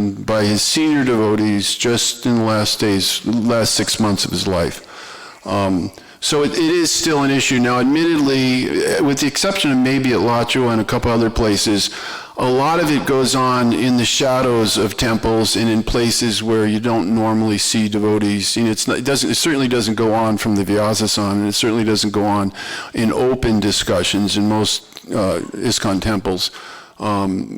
imprisoned by his senior devotees just in the last 6 months of his life. So it is still an issue. Now, admittedly, with the exception of maybe at Lachua and a couple other places, a lot of it goes on in the shadows of temples and in places where you don't normally see devotees. You know, it certainly doesn't go on from the Vyasa-san, and it certainly doesn't go on in open discussions in most ISKCON temples.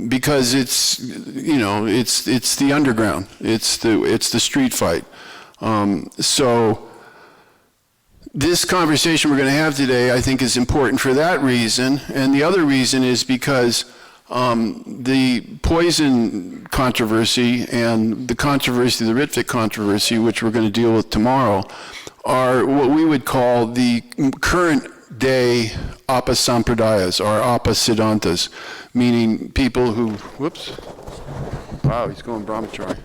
Because it's, you know, it's the underground. It's the street fight. So this conversation we're going to have today, I think, is important for that reason. And the other reason is because the poison controversy and the controversy, the Ritvik controversy, which we're going to deal with tomorrow, are what we would call the current day Apa Sampradayas, or Apa Siddhantas, meaning people who, whoops, wow, he's going brahmachari.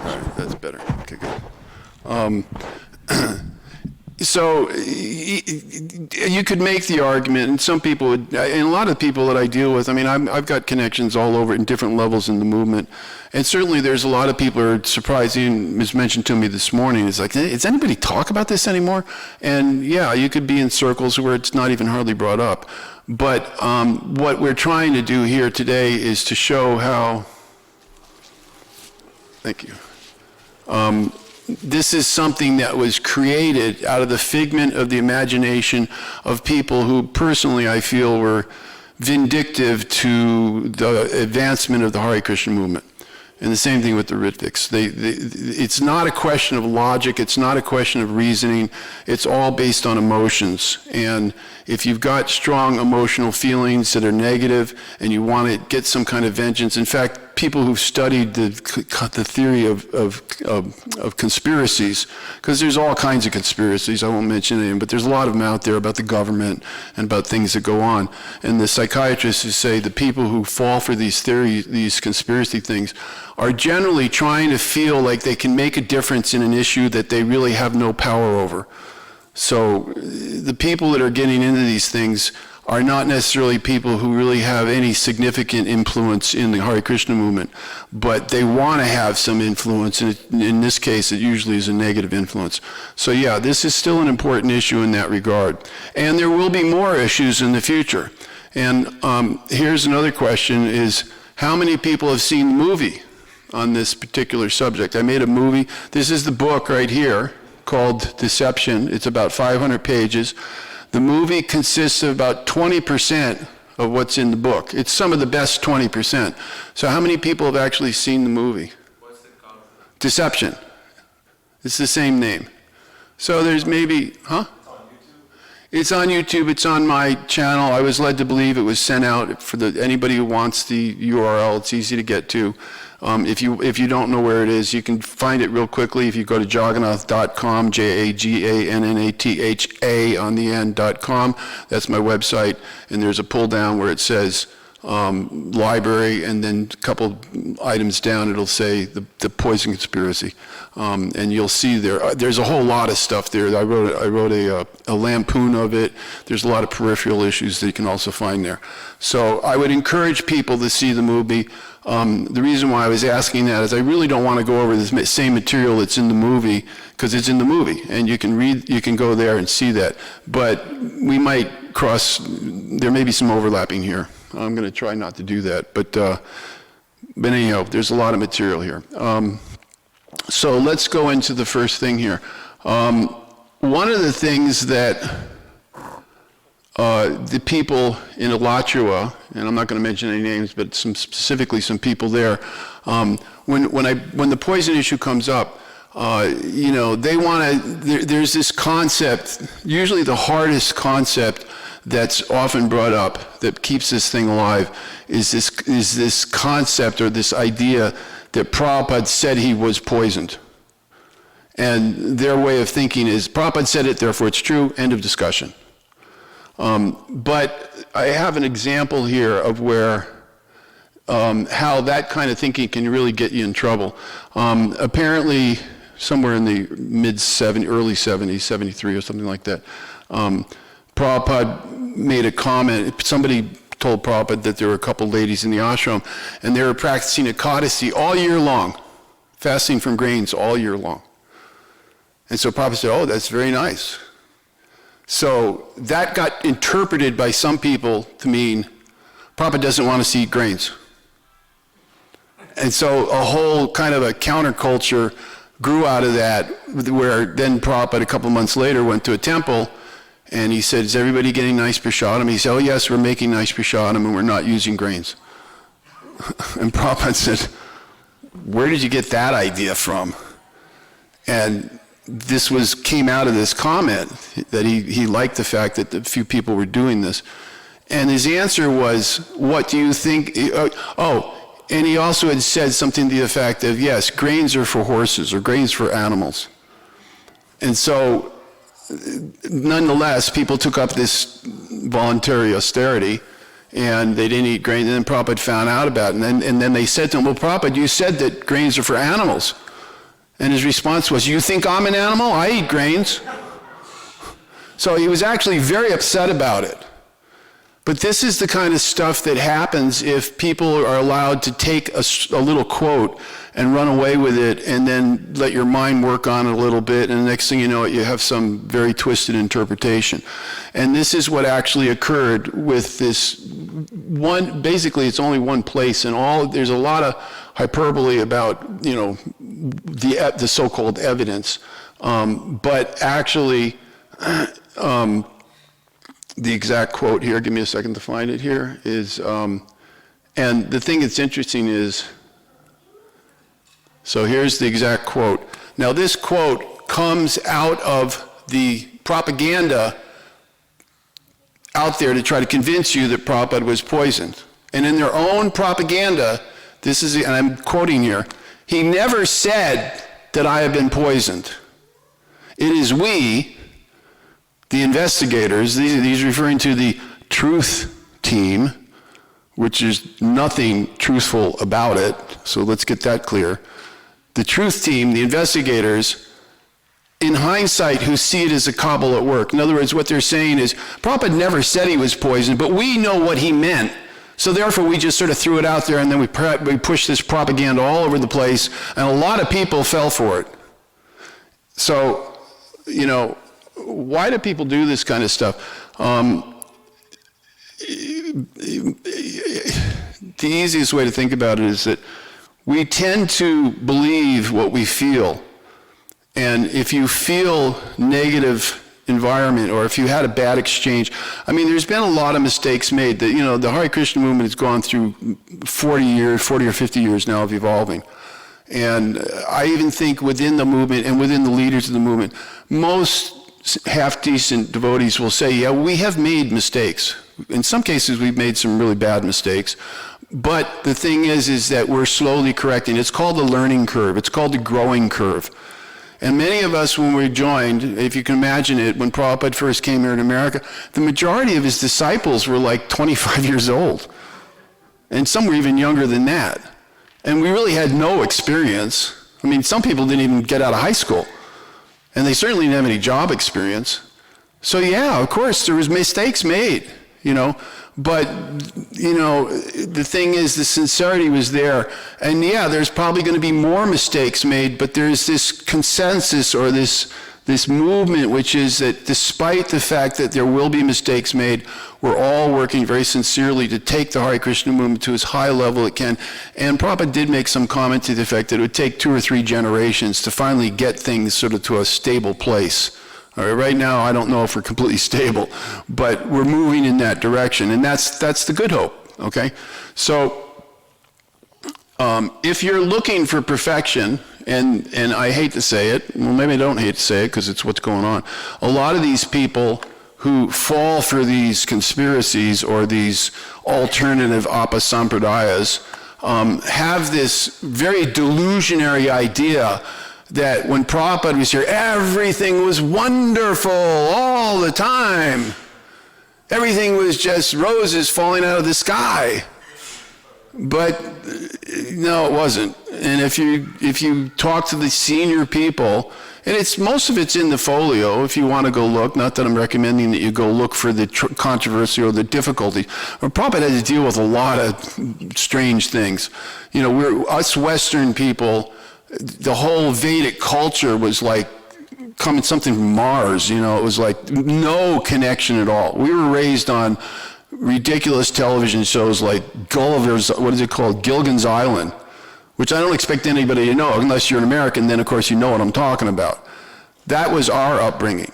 All right, that's better, okay, good. So you could make the argument, and some people would, and a lot of people that I deal with, I mean, I've got connections all over in different levels in the movement, and certainly there's a lot of people who are surprising. It was mentioned to me this morning, it's like, does anybody talk about this anymore? And yeah, you could be in circles where it's not even hardly brought up. But what we're trying to do here today is to show how, thank you. This is something that was created out of the figment of the imagination of people who personally I feel were vindictive to the advancement of the Hare Krishna movement. And the same thing with the Ritviks. It's not a question of logic, it's not a question of reasoning, it's all based on emotions. And if you've got strong emotional feelings that are negative and you want to get some kind of vengeance, in fact, people who've studied the theory of conspiracies, because there's all kinds of conspiracies, I won't mention any, but there's a lot of them out there about the government and about things that go on. And the psychiatrists who say the people who fall for these theories, these conspiracy things, are generally trying to feel like they can make a difference in an issue that they really have no power over. So the people that are getting into these things are not necessarily people who really have any significant influence in the Hare Krishna movement, but they want to have some influence, and in this case, it usually is a negative influence. So yeah, this is still an important issue in that regard. And there will be more issues in the future. And here's another question is, how many people have seen the movie on this particular subject? I made a movie. This is the book right here called Deception. It's about 500 pages. The movie consists of about 20% of what's in the book. It's some of the best 20%. So how many people have actually seen the movie? What's it called? Deception. It's the same name. So there's maybe, huh? It's on YouTube. It's on my channel. I was led to believe it was sent out for anybody who wants the URL. It's easy to get to. If you don't know where it is, you can find it real quickly if you go to jagannath.com, Jagannatha on the end.com. That's my website, and there's a pull down where it says library, and then a couple items down it'll say the poison conspiracy, and you'll see there's a whole lot of stuff there. I wrote a lampoon of it. There's a lot of peripheral issues that you can also find there. So I would encourage people to see the movie. The reason why I was asking that is I really don't want to go over the same material that's in the movie, because it's in the movie, and you can go there and see that. But we might there may be some overlapping here. I'm going to try not to do that, but anyhow, there's a lot of material here. So let's go into the first thing here. One of the things that the people in Alachua, and I'm not going to mention any names, but specifically some people there, when the poison issue comes up, you know, they want to. There's this concept, usually the hardest concept that's often brought up that keeps this thing alive, is this concept or this idea that Prabhupada said he was poisoned. And their way of thinking is, Prabhupada said it, therefore it's true, end of discussion. But I have an example here of where how that kind of thinking can really get you in trouble. Apparently, somewhere in the early 70s, 73 or something like that, Prabhupada made a comment. Somebody told Prabhupada that there were a couple ladies in the ashram, and they were practicing ekadasi all year long, fasting from grains all year long. And so Prabhupada said, oh, that's very nice. So that got interpreted by some people to mean Prabhupada doesn't want us to eat grains. And so a whole kind of a counterculture grew out of that, where then Prabhupada a couple months later went to a temple and he said, is everybody getting nice prasadam? He said, oh yes, we're making nice prasadam and we're not using grains. And Prabhupada said, where did you get that idea from? And this came out of this comment that he liked the fact that a few people were doing this. And his answer was, what do you think? And he also had said something to the effect of, yes, grains are for horses or grains for animals. And so, nonetheless, people took up this voluntary austerity and they didn't eat grains. And then Prabhupada found out about it. And then they said to him, well, Prabhupada, you said that grains are for animals. And his response was, you think I'm an animal? I eat grains. So he was actually very upset about it. But this is the kind of stuff that happens if people are allowed to take a little quote and run away with it and then let your mind work on it a little bit, and the next thing you know, you have some very twisted interpretation. And this is what actually occurred with this one. Basically, it's only one place, and there's a lot of hyperbole about, the so-called evidence. But actually, the exact quote here, give me a second to find it here, is, and the thing that's interesting is, so here's the exact quote. Now this quote comes out of the propaganda out there to try to convince you that Prabhupada was poisoned. And in their own propaganda, and I'm quoting here, he never said that I have been poisoned. It is we, the investigators, these referring to the truth team, which is nothing truthful about it, so let's get that clear. The truth team, the investigators, in hindsight, who see it as a cabal at work. In other words, what they're saying is, Prabhupada never said he was poisoned, but we know what he meant. So therefore, we just sort of threw it out there, and then we pushed this propaganda all over the place, and a lot of people fell for it. So, why do people do this kind of stuff? The easiest way to think about it is that we tend to believe what we feel. And if you feel negative environment, or if you had a bad exchange, there's been a lot of mistakes made. That the Hare Krishna movement has gone through 40 or 50 years now of evolving. And I even think within the movement and within the leaders of the movement, most half-decent devotees will say, yeah, we have made mistakes. In some cases, we've made some really bad mistakes. But the thing is that we're slowly correcting. It's called the learning curve. It's called the growing curve. And many of us, when we joined, if you can imagine it, when Prabhupada first came here in America, the majority of his disciples were like 25 years old. And some were even younger than that. And we really had no experience. Some people didn't even get out of high school. And they certainly didn't have any job experience. So yeah, of course, there was mistakes made, But, the thing is, the sincerity was there. And yeah, there's probably going to be more mistakes made, but there's this consensus or this movement, which is that despite the fact that there will be mistakes made, we're all working very sincerely to take the Hare Krishna movement to as high a level it can. And Prabhupada did make some comment to the effect that it would take 2 or 3 generations to finally get things sort of to a stable place. All right now, I don't know if we're completely stable, but we're moving in that direction, and that's the good hope, okay? So, if you're looking for perfection, and I hate to say it, well, maybe I don't hate to say it because it's what's going on, a lot of these people who fall for these conspiracies or these alternative apasampradayas have this very delusionary idea that when Prabhupada was here, everything was wonderful all the time. Everything was just roses falling out of the sky. But no, it wasn't. And if you talk to the senior people And most of it's in the folio if you want to go look. Not that I'm recommending that you go look for the controversy or the difficulty. But Prabhupada had to deal with a lot of strange things. You know, us Western people, the whole Vedic culture was like coming something from Mars. You know, it was like no connection at all. We were raised on ridiculous television shows like Gulliver's, what is it called, Gilligan's Island, which I don't expect anybody to know unless you're an American. Then of course you know what I'm talking about. That was our upbringing.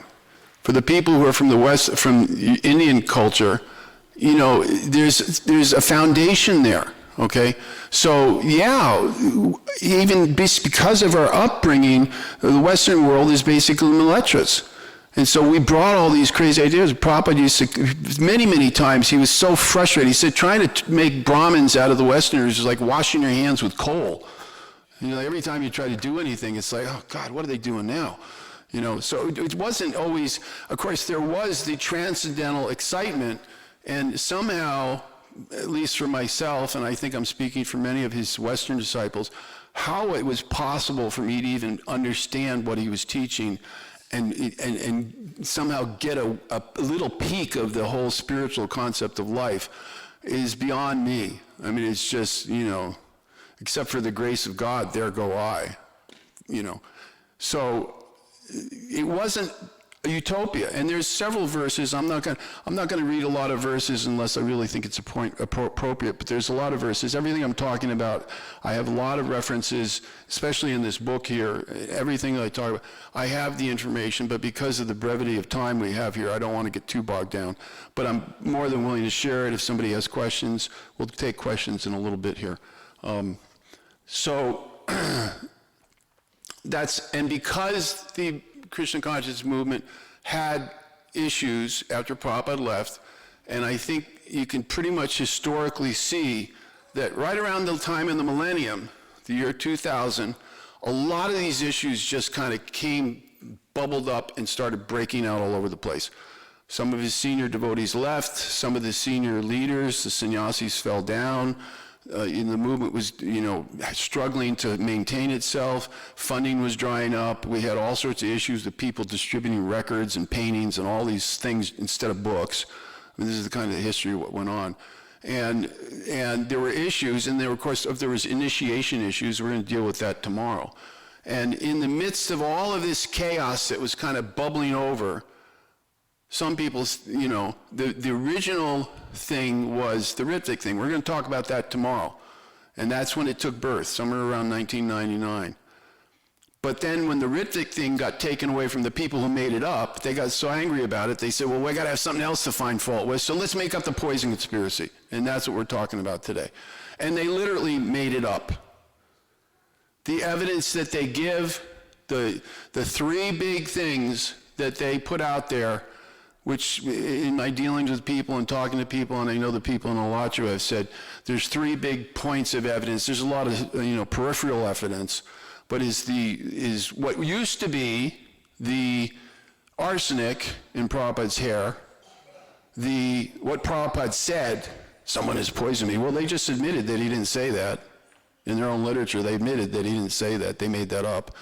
For the people who are from the West, from Indian culture, you know, there's a foundation there. Okay, so yeah, even because of our upbringing, the Western world is basically malechas. And so we brought all these crazy ideas. Prabhupada used to, many times, he was so frustrated. He said, trying to make Brahmins out of the Westerners is like washing your hands with coal. You know, every time you try to do anything, it's like, oh God, what are they doing now? You know, so it wasn't always, of course, there was the transcendental excitement, and somehow, at least for myself, and I think I'm speaking for many of his Western disciples, how it was possible for me to even understand what he was teaching and somehow get a little peek of the whole spiritual concept of life is beyond me. I mean, it's just, you know, except for the grace of God, there go I, you know. So it wasn't a utopia, and there's several verses. I'm not going to read a lot of verses unless I really think it's appropriate, but there's a lot of verses. Everything I'm talking about, I have a lot of references, especially in this book here. Everything that I talk about, I have the information, but because of the brevity of time we have here, I don't want to get too bogged down. But I'm more than willing to share it. If somebody has questions, we'll take questions in a little bit here. So and because the Krishna consciousness movement had issues after Prabhupada left, and I think you can pretty much historically see that right around the time in the millennium, the year 2000, a lot of these issues just kind of bubbled up and started breaking out all over the place. Some of his senior devotees left, some of the senior leaders, the sannyasis, fell down. The movement was, you know, struggling to maintain itself. Funding was drying up. We had all sorts of issues with people distributing records and paintings and all these things instead of books. I mean, this is the kind of history of what went on. And there were issues, and there were, of course, if there was initiation issues, we're going to deal with that tomorrow. And in the midst of all of this chaos that was kind of bubbling over, some people, you know, the original thing was the Ritvik thing. We're going to talk about that tomorrow. And that's when it took birth, somewhere around 1999. But then when the Ritvik thing got taken away from the people who made it up, they got so angry about it, they said, well, we got to have something else to find fault with, so let's make up the poison conspiracy. And that's what we're talking about today. And they literally made it up. The evidence that they give, the three big things that they put out there, which in my dealings with people and talking to people, and I know the people in Alachua have said, there's three big points of evidence. There's a lot of, you know, peripheral evidence, but is what used to be the arsenic in Prabhupada's hair, what Prabhupada said, someone has poisoned me. Well, they just admitted that he didn't say that. In their own literature, they admitted that he didn't say that. They made that up.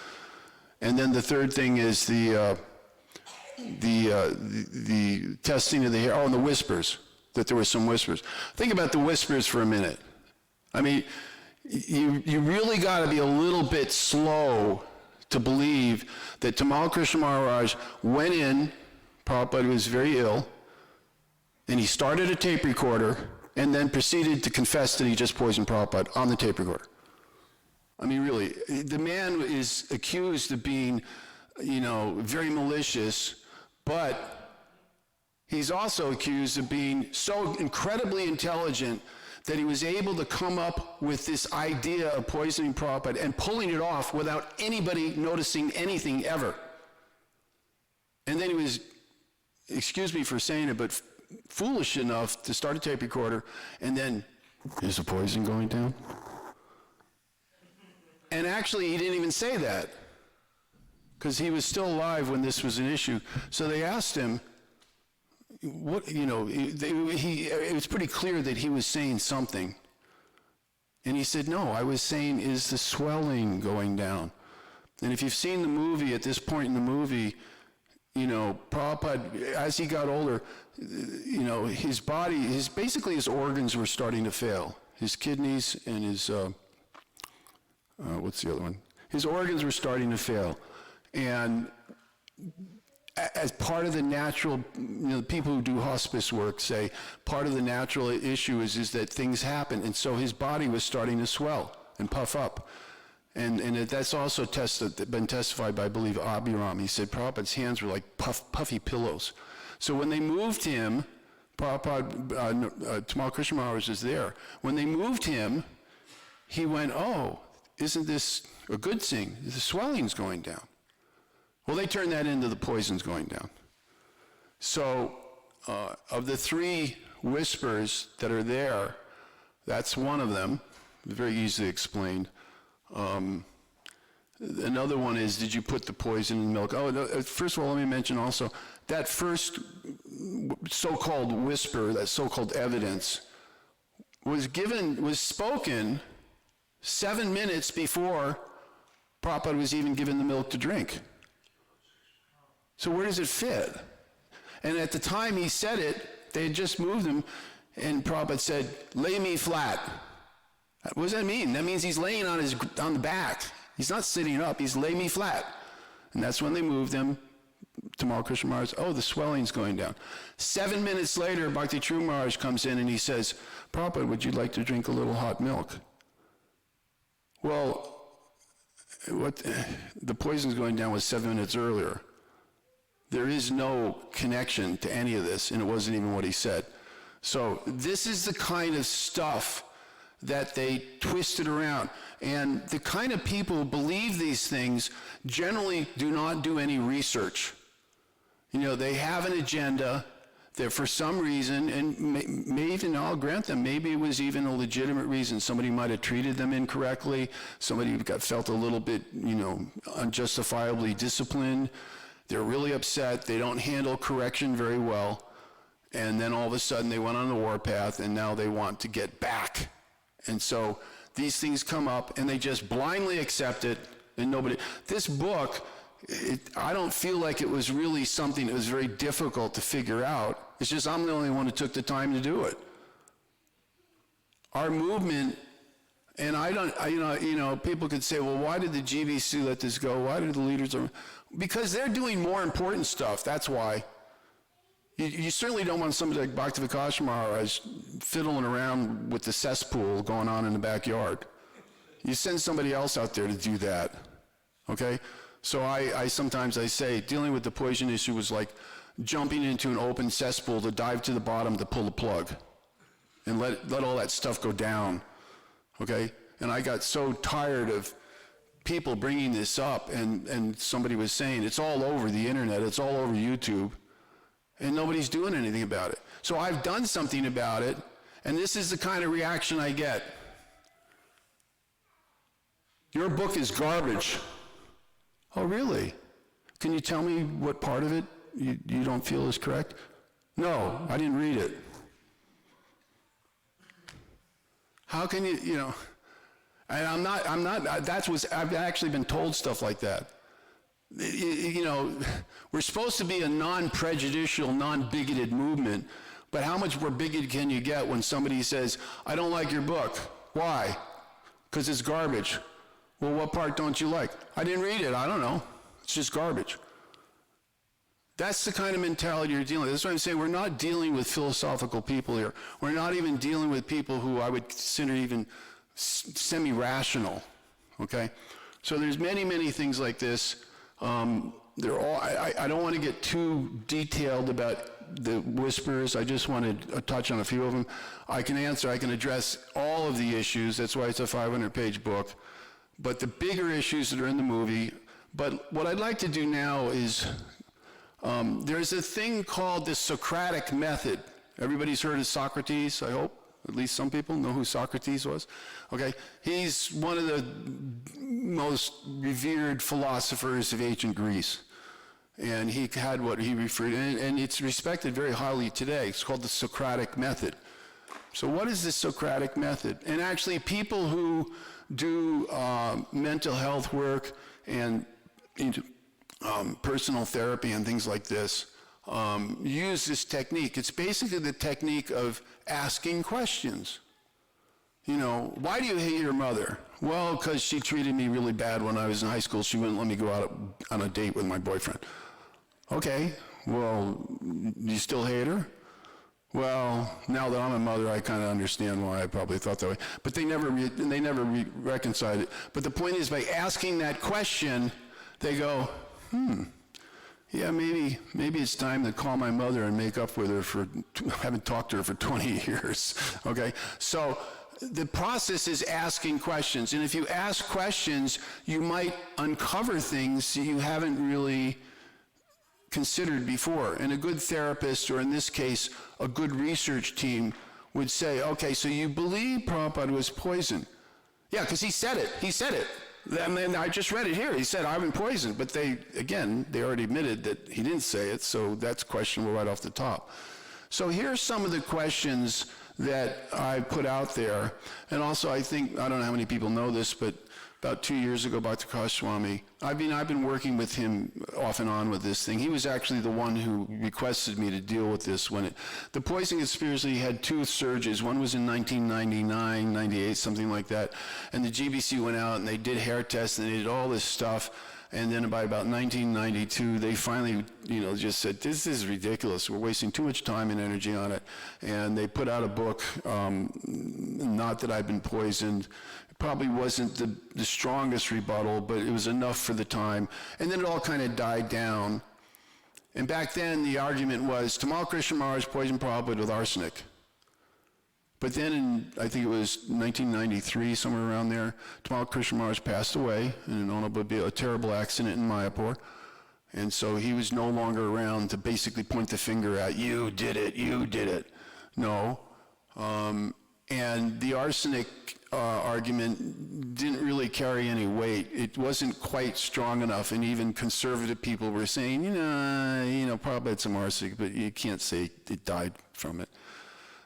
And then the third thing is the testing of the hair, and the whispers, that there were some whispers. Think about the whispers for a minute. I mean, you really got to be a little bit slow to believe that Tamal Krishna Maharaj went in, Prabhupada was very ill, and he started a tape recorder and then proceeded to confess that he just poisoned Prabhupada on the tape recorder. I mean, really, the man is accused of being, you know, very malicious, but he's also accused of being so incredibly intelligent that he was able to come up with this idea of poisoning Prabhupada and pulling it off without anybody noticing anything ever. And then he was, excuse me for saying it, but foolish enough to start a tape recorder, and then, is the poison going down? And actually, he didn't even say that, because he was still alive when this was an issue. So they asked him, what, you know, it was pretty clear that he was saying something. And he said, no, I was saying, is the swelling going down? And if you've seen the movie, at this point in the movie, you know, Prabhupada, as he got older, you know, his body, basically his organs were starting to fail. His kidneys and his, what's the other one? His organs were starting to fail. And as part of the natural, you know, people who do hospice work say, part of the natural issue is that things happen. And so his body was starting to swell and puff up. And that's also been testified by, I believe, Abhiram. He said Prabhupada's hands were like puffy pillows. So when they moved him, Tamal Krishna Maharaj is there. When they moved him, he went, oh, isn't this a good thing? The swelling's going down. Well, they turned that into the poison's going down. So of the 3 whispers that are there, that's one of them, very easily explained. Another one is, did you put the poison in milk? Oh, no, first of all, let me mention also, that first so-called whisper, that so-called evidence, was spoken 7 minutes before Prabhupada was even given the milk to drink. So where does it fit? And at the time he said it, they had just moved him, and Prabhupada said, lay me flat. What does that mean? That means he's laying on the back. He's not sitting up, he's lay me flat. And that's when they moved him. Tamal Krishna Maharaj, oh, the swelling's going down. 7 minutes later, Bhakti True Maharaj comes in and he says, Prabhupada, would you like to drink a little hot milk? Well, the poison's going down was 7 minutes earlier. There is no connection to any of this, and it wasn't even what he said. So this is the kind of stuff that they twisted around. And the kind of people who believe these things generally do not do any research. You know, they have an agenda that for some reason, and may even, I'll grant them, maybe it was even a legitimate reason. Somebody might have treated them incorrectly. Somebody felt a little bit, you know, unjustifiably disciplined. They're really upset. They don't handle correction very well. And then all of a sudden they went on the warpath, and now they want to get back. And so these things come up, and they just blindly accept it, and nobody. This book, I don't feel like it was really something that was very difficult to figure out. It's just I'm the only one who took the time to do it. Our movement, and you know, people could say, well, why did the GBC let this go? Why did the leaders? Because they're doing more important stuff. That's why. You certainly don't want somebody like Bhaktivedanta Maharaj fiddling around with the cesspool going on in the backyard. You send somebody else out there to do that, okay? So I sometimes say dealing with the poison issue was like jumping into an open cesspool to dive to the bottom to pull the plug and let all that stuff go down, okay? And I got so tired of people bringing this up, and somebody was saying, it's all over the internet, it's all over YouTube, and nobody's doing anything about it. So I've done something about it, and this is the kind of reaction I get. Your book is garbage. Oh, really? Can you tell me what part of it you don't feel is correct? No, I didn't read it. How can you know, and I've actually been told stuff like that. You know, we're supposed to be a non-prejudicial, non-bigoted movement, but how much more bigoted can you get when somebody says, I don't like your book? Why? Because it's garbage. Well, what part don't you like? I didn't read it. I don't know. It's just garbage. That's the kind of mentality you're dealing with. That's why I'm saying we're not dealing with philosophical people here. We're not even dealing with people who I would consider even semi-rational, okay? So there's many, many things like this. They're all, I don't want to get too detailed about the whispers. I just want to touch on a few of them. I can address all of the issues. That's why it's a 500-page book. But the bigger issues that are in the movie, but what I'd like to do now is, there's a thing called the Socratic method. Everybody's heard of Socrates, I hope. At least some people know who Socrates was. Okay, he's one of the most revered philosophers of ancient Greece. And he had what he referred to, and it's respected very highly today. It's called the Socratic method. So what is the Socratic method? And actually people who do mental health work and personal therapy and things like this, use this technique. It's basically the technique of asking questions. You know, why do you hate your mother? Well, because she treated me really bad when I was in high school. She wouldn't let me go out on a date with my boyfriend. Okay, well, do you still hate her? Well, now that I'm a mother, I kind of understand why I probably thought that way. But they never reconciled it. But the point is, by asking that question, they go, yeah, maybe it's time to call my mother and make up with her for, I haven't talked to her for 20 years, okay? So the process is asking questions. And if you ask questions, you might uncover things you haven't really considered before. And a good therapist, or in this case, a good research team, would say, okay, so you believe Prabhupada was poisoned. Yeah, because he said it. He said it. And then I just read it here. He said, I've been poisoned. But they already admitted that he didn't say it, so that's questionable right off the top. So here's some of the questions that I put out there. And also, I don't know how many people know this, but about 2 years ago, Bhakti Swami, I've been working with him off and on with this thing. He was actually the one who requested me to deal with this the poisoning conspiracy had two surges. One was in 1999, 98, something like that. And the GBC went out and they did hair tests and they did all this stuff. And then by about 1992, they finally, just said, this is ridiculous. We're wasting too much time and energy on it. And they put out a book, Not That I've Been Poisoned. It probably wasn't the strongest rebuttal, but it was enough for the time. And then it all kind of died down. And back then, the argument was, Tamal Krishna Maharaj poisoned Prabhupada with arsenic. But then I think it was 1993, somewhere around there, Tamal Krishna Maharaj passed away in a terrible accident in Mayapur. And so he was no longer around to basically point the finger at, you did it. No. And the arsenic argument didn't really carry any weight. It wasn't quite strong enough, and even conservative people were saying, probably had some arsenic, but you can't say it died from it.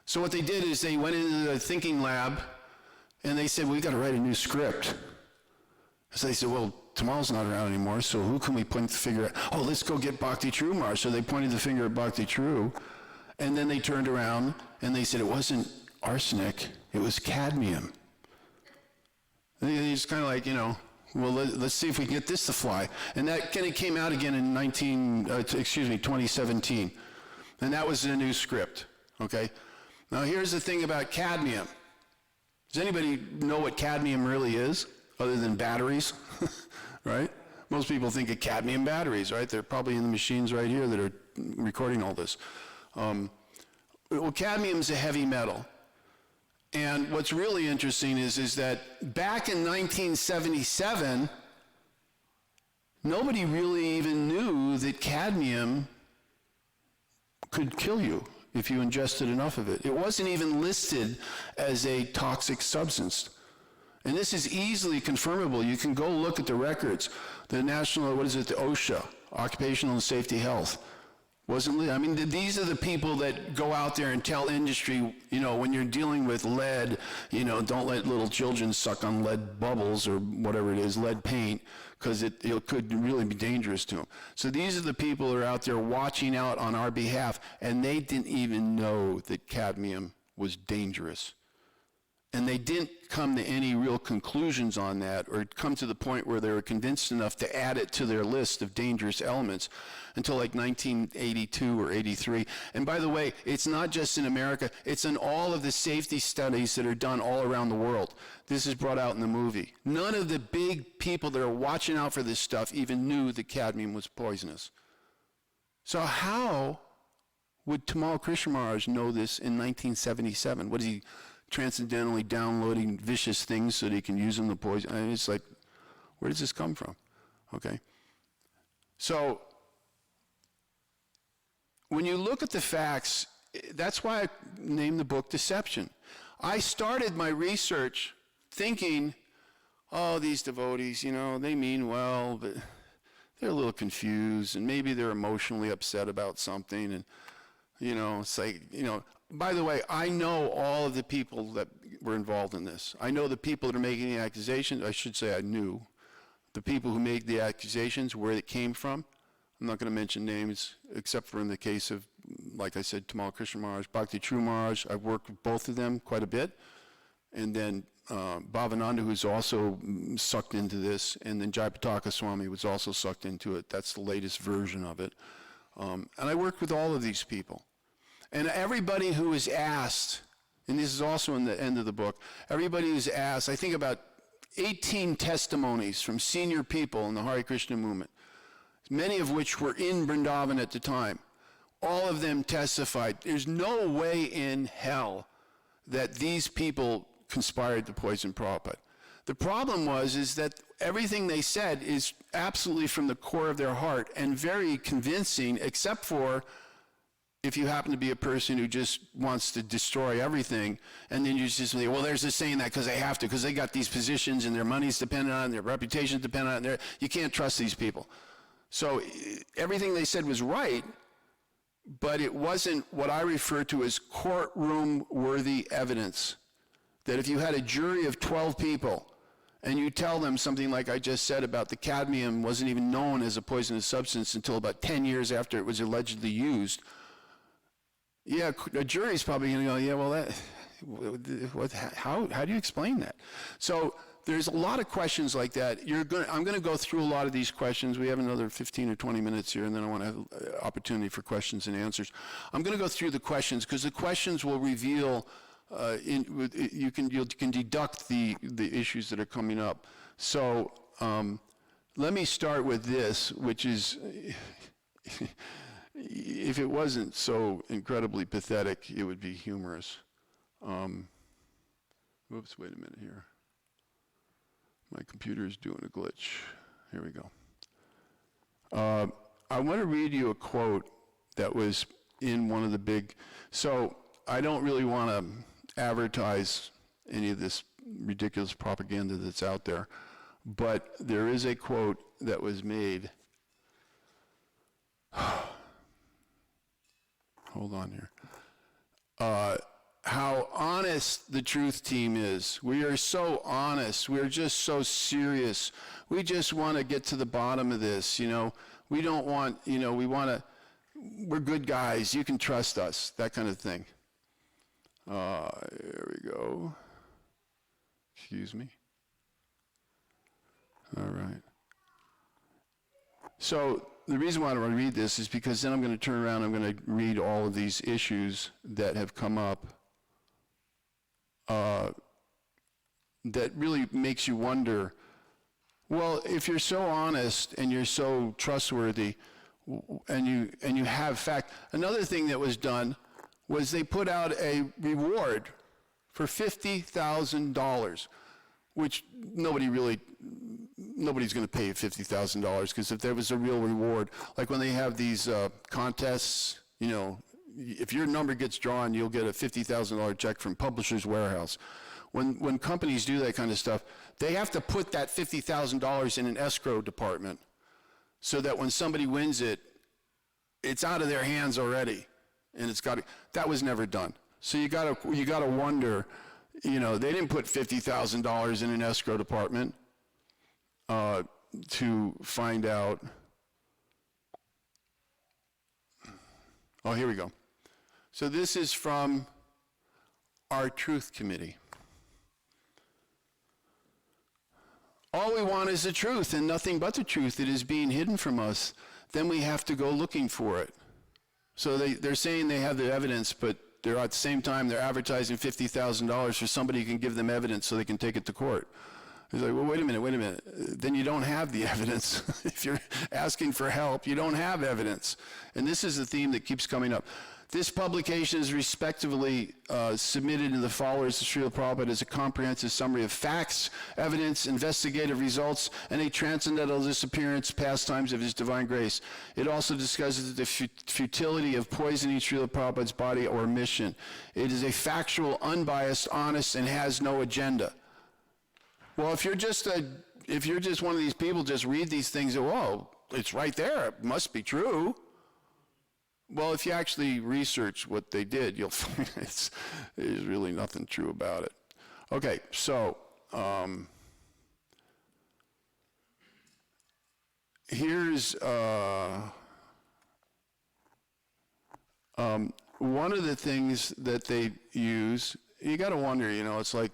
So what they did is they went into the thinking lab, and they said, we've got to write a new script. So they said, well, Tamal's not around anymore, so who can we point the finger at? Oh, let's go get Bhakti True Maharaj. So they pointed the finger at Bhakti True, and then they turned around, and they said it wasn't arsenic, it was cadmium. It's kind of like, well, let's see if we can get this to fly. And that kind of came out again in 2017. And that was in a new script, okay? Now here's the thing about cadmium. Does anybody know what cadmium really is, other than batteries, right? Most people think of cadmium batteries, right? They're probably in the machines right here that are recording all this. Well, cadmium is a heavy metal. And what's really interesting is that back in 1977, nobody really even knew that cadmium could kill you if you ingested enough of it. It wasn't even listed as a toxic substance. And this is easily confirmable. You can go look at the records. The national, the OSHA, Occupational and Safety Health. These are the people that go out there and tell industry, when you're dealing with lead, don't let little children suck on lead bubbles or whatever it is, lead paint, because it could really be dangerous to them. So these are the people that are out there watching out on our behalf, and they didn't even know that cadmium was dangerous. And they didn't come to any real conclusions on that, or come to the point where they were convinced enough to add it to their list of dangerous elements until like 1982 or 83. And by the way, it's not just in America, it's in all of the safety studies that are done all around the world. This is brought out in the movie. None of the big people that are watching out for this stuff even knew that cadmium was poisonous. So how would Tamal Krishna Maharaj know this in 1977? What is he transcendentally downloading vicious things so that he can use them to poison? And it's like, where does this come from? Okay. So when you look at the facts, that's why I named the book Deception. I started my research thinking, oh, these devotees, they mean well, but they're a little confused, and maybe they're emotionally upset about something, and it's like, by the way, I know all of the people that were involved in this. I know the people that are making the accusations. I should say I knew the people who made the accusations, where it came from. I'm not going to mention names, except for in the case of, like I said, Tamal Krishna Maharaj, Bhakti True Maharaj. I've worked with both of them quite a bit. And then Bhavananda, who's also sucked into this, and then Jayapataka Swami was also sucked into it. That's the latest version of it. And I worked with all of these people. And everybody who was asked, and this is also in the end of the book, everybody who's asked, I think about 18 testimonies from senior people in the Hare Krishna movement, many of which were in Vrindavan at the time. All of them testified, there's no way in hell that these people conspired to poison Prabhupada. The problem is that everything they said is absolutely from the core of their heart and very convincing, except for if you happen to be a person who just wants to destroy everything, and then you just say, well, they're just saying that because they have to, because they got these positions and their money's dependent on it, their reputation's dependent on it. You can't trust these people. So everything they said was right, but it wasn't what I refer to as courtroom-worthy evidence. That if you had a jury of 12 people and you tell them something like I just said about the cadmium wasn't even known as a poisonous substance until about 10 years after it was allegedly used, yeah, a jury's probably going to go, yeah, well, how do you explain that? So there's a lot of questions like that. I'm going to go through a lot of these questions. We have another 15 or 20 minutes here, and then I want to have opportunity for questions and answers. I'm going to go through the questions because the questions will reveal you can deduct the issues that are coming up. So let me start with this, which is, if it wasn't so incredibly pathetic, it would be humorous. Whoops, wait a minute here. My computer is doing a glitch. Here we go. I want to read you a quote that was in one of the big, so I don't really want to advertise any of this ridiculous propaganda that's out there, but there is a quote that was made. Hold on here. How honest the truth team is. We are so honest. We're just so serious. We just want to get to the bottom of this, We don't want, we're good guys. You can trust us, that kind of thing. Here we go. Excuse me. All right. So the reason why I want to read this is because then I'm going to turn around and I'm going to read all of these issues that have come up that really makes you wonder, well, if you're so honest and you're so trustworthy and you have fact. Another thing that was done was they put out a reward for $50,000, which nobody's going to pay you $50,000, because if there was a real reward, like when they have these contests, if your number gets drawn, you'll get a $50,000 check from Publishers Warehouse. When companies do that kind of stuff, they have to put that $50,000 in an escrow department so that when somebody wins it, it's out of their hands already. And that was never done. So you gotta wonder, they didn't put $50,000 in an escrow department to find out. Oh, here we go. So this is from our Truth Committee. All we want is the truth and nothing but the truth. It is being hidden from us. Then we have to go looking for it. So they're saying they have the evidence, but they're at the same time they're advertising $50,000 for somebody who can give them evidence so they can take it to court. He's like, well, wait a minute. Then you don't have the evidence. If you're asking for help, you don't have evidence. And this is the theme that keeps coming up. This publication is respectively submitted to the followers of Srila Prabhupada as a comprehensive summary of facts, evidence, investigative results, and a transcendental disappearance pastimes of His Divine Grace. It also discusses the futility of poisoning Srila Prabhupada's body or mission. It is a factual, unbiased, honest, and has no agenda. Well, if you're just one of these people, just read these things, well, it's right there, it must be true. Well, if you actually research what they did, you'll find there's really nothing true about it. Okay, so here's one of the things that they use. You got to wonder, it's like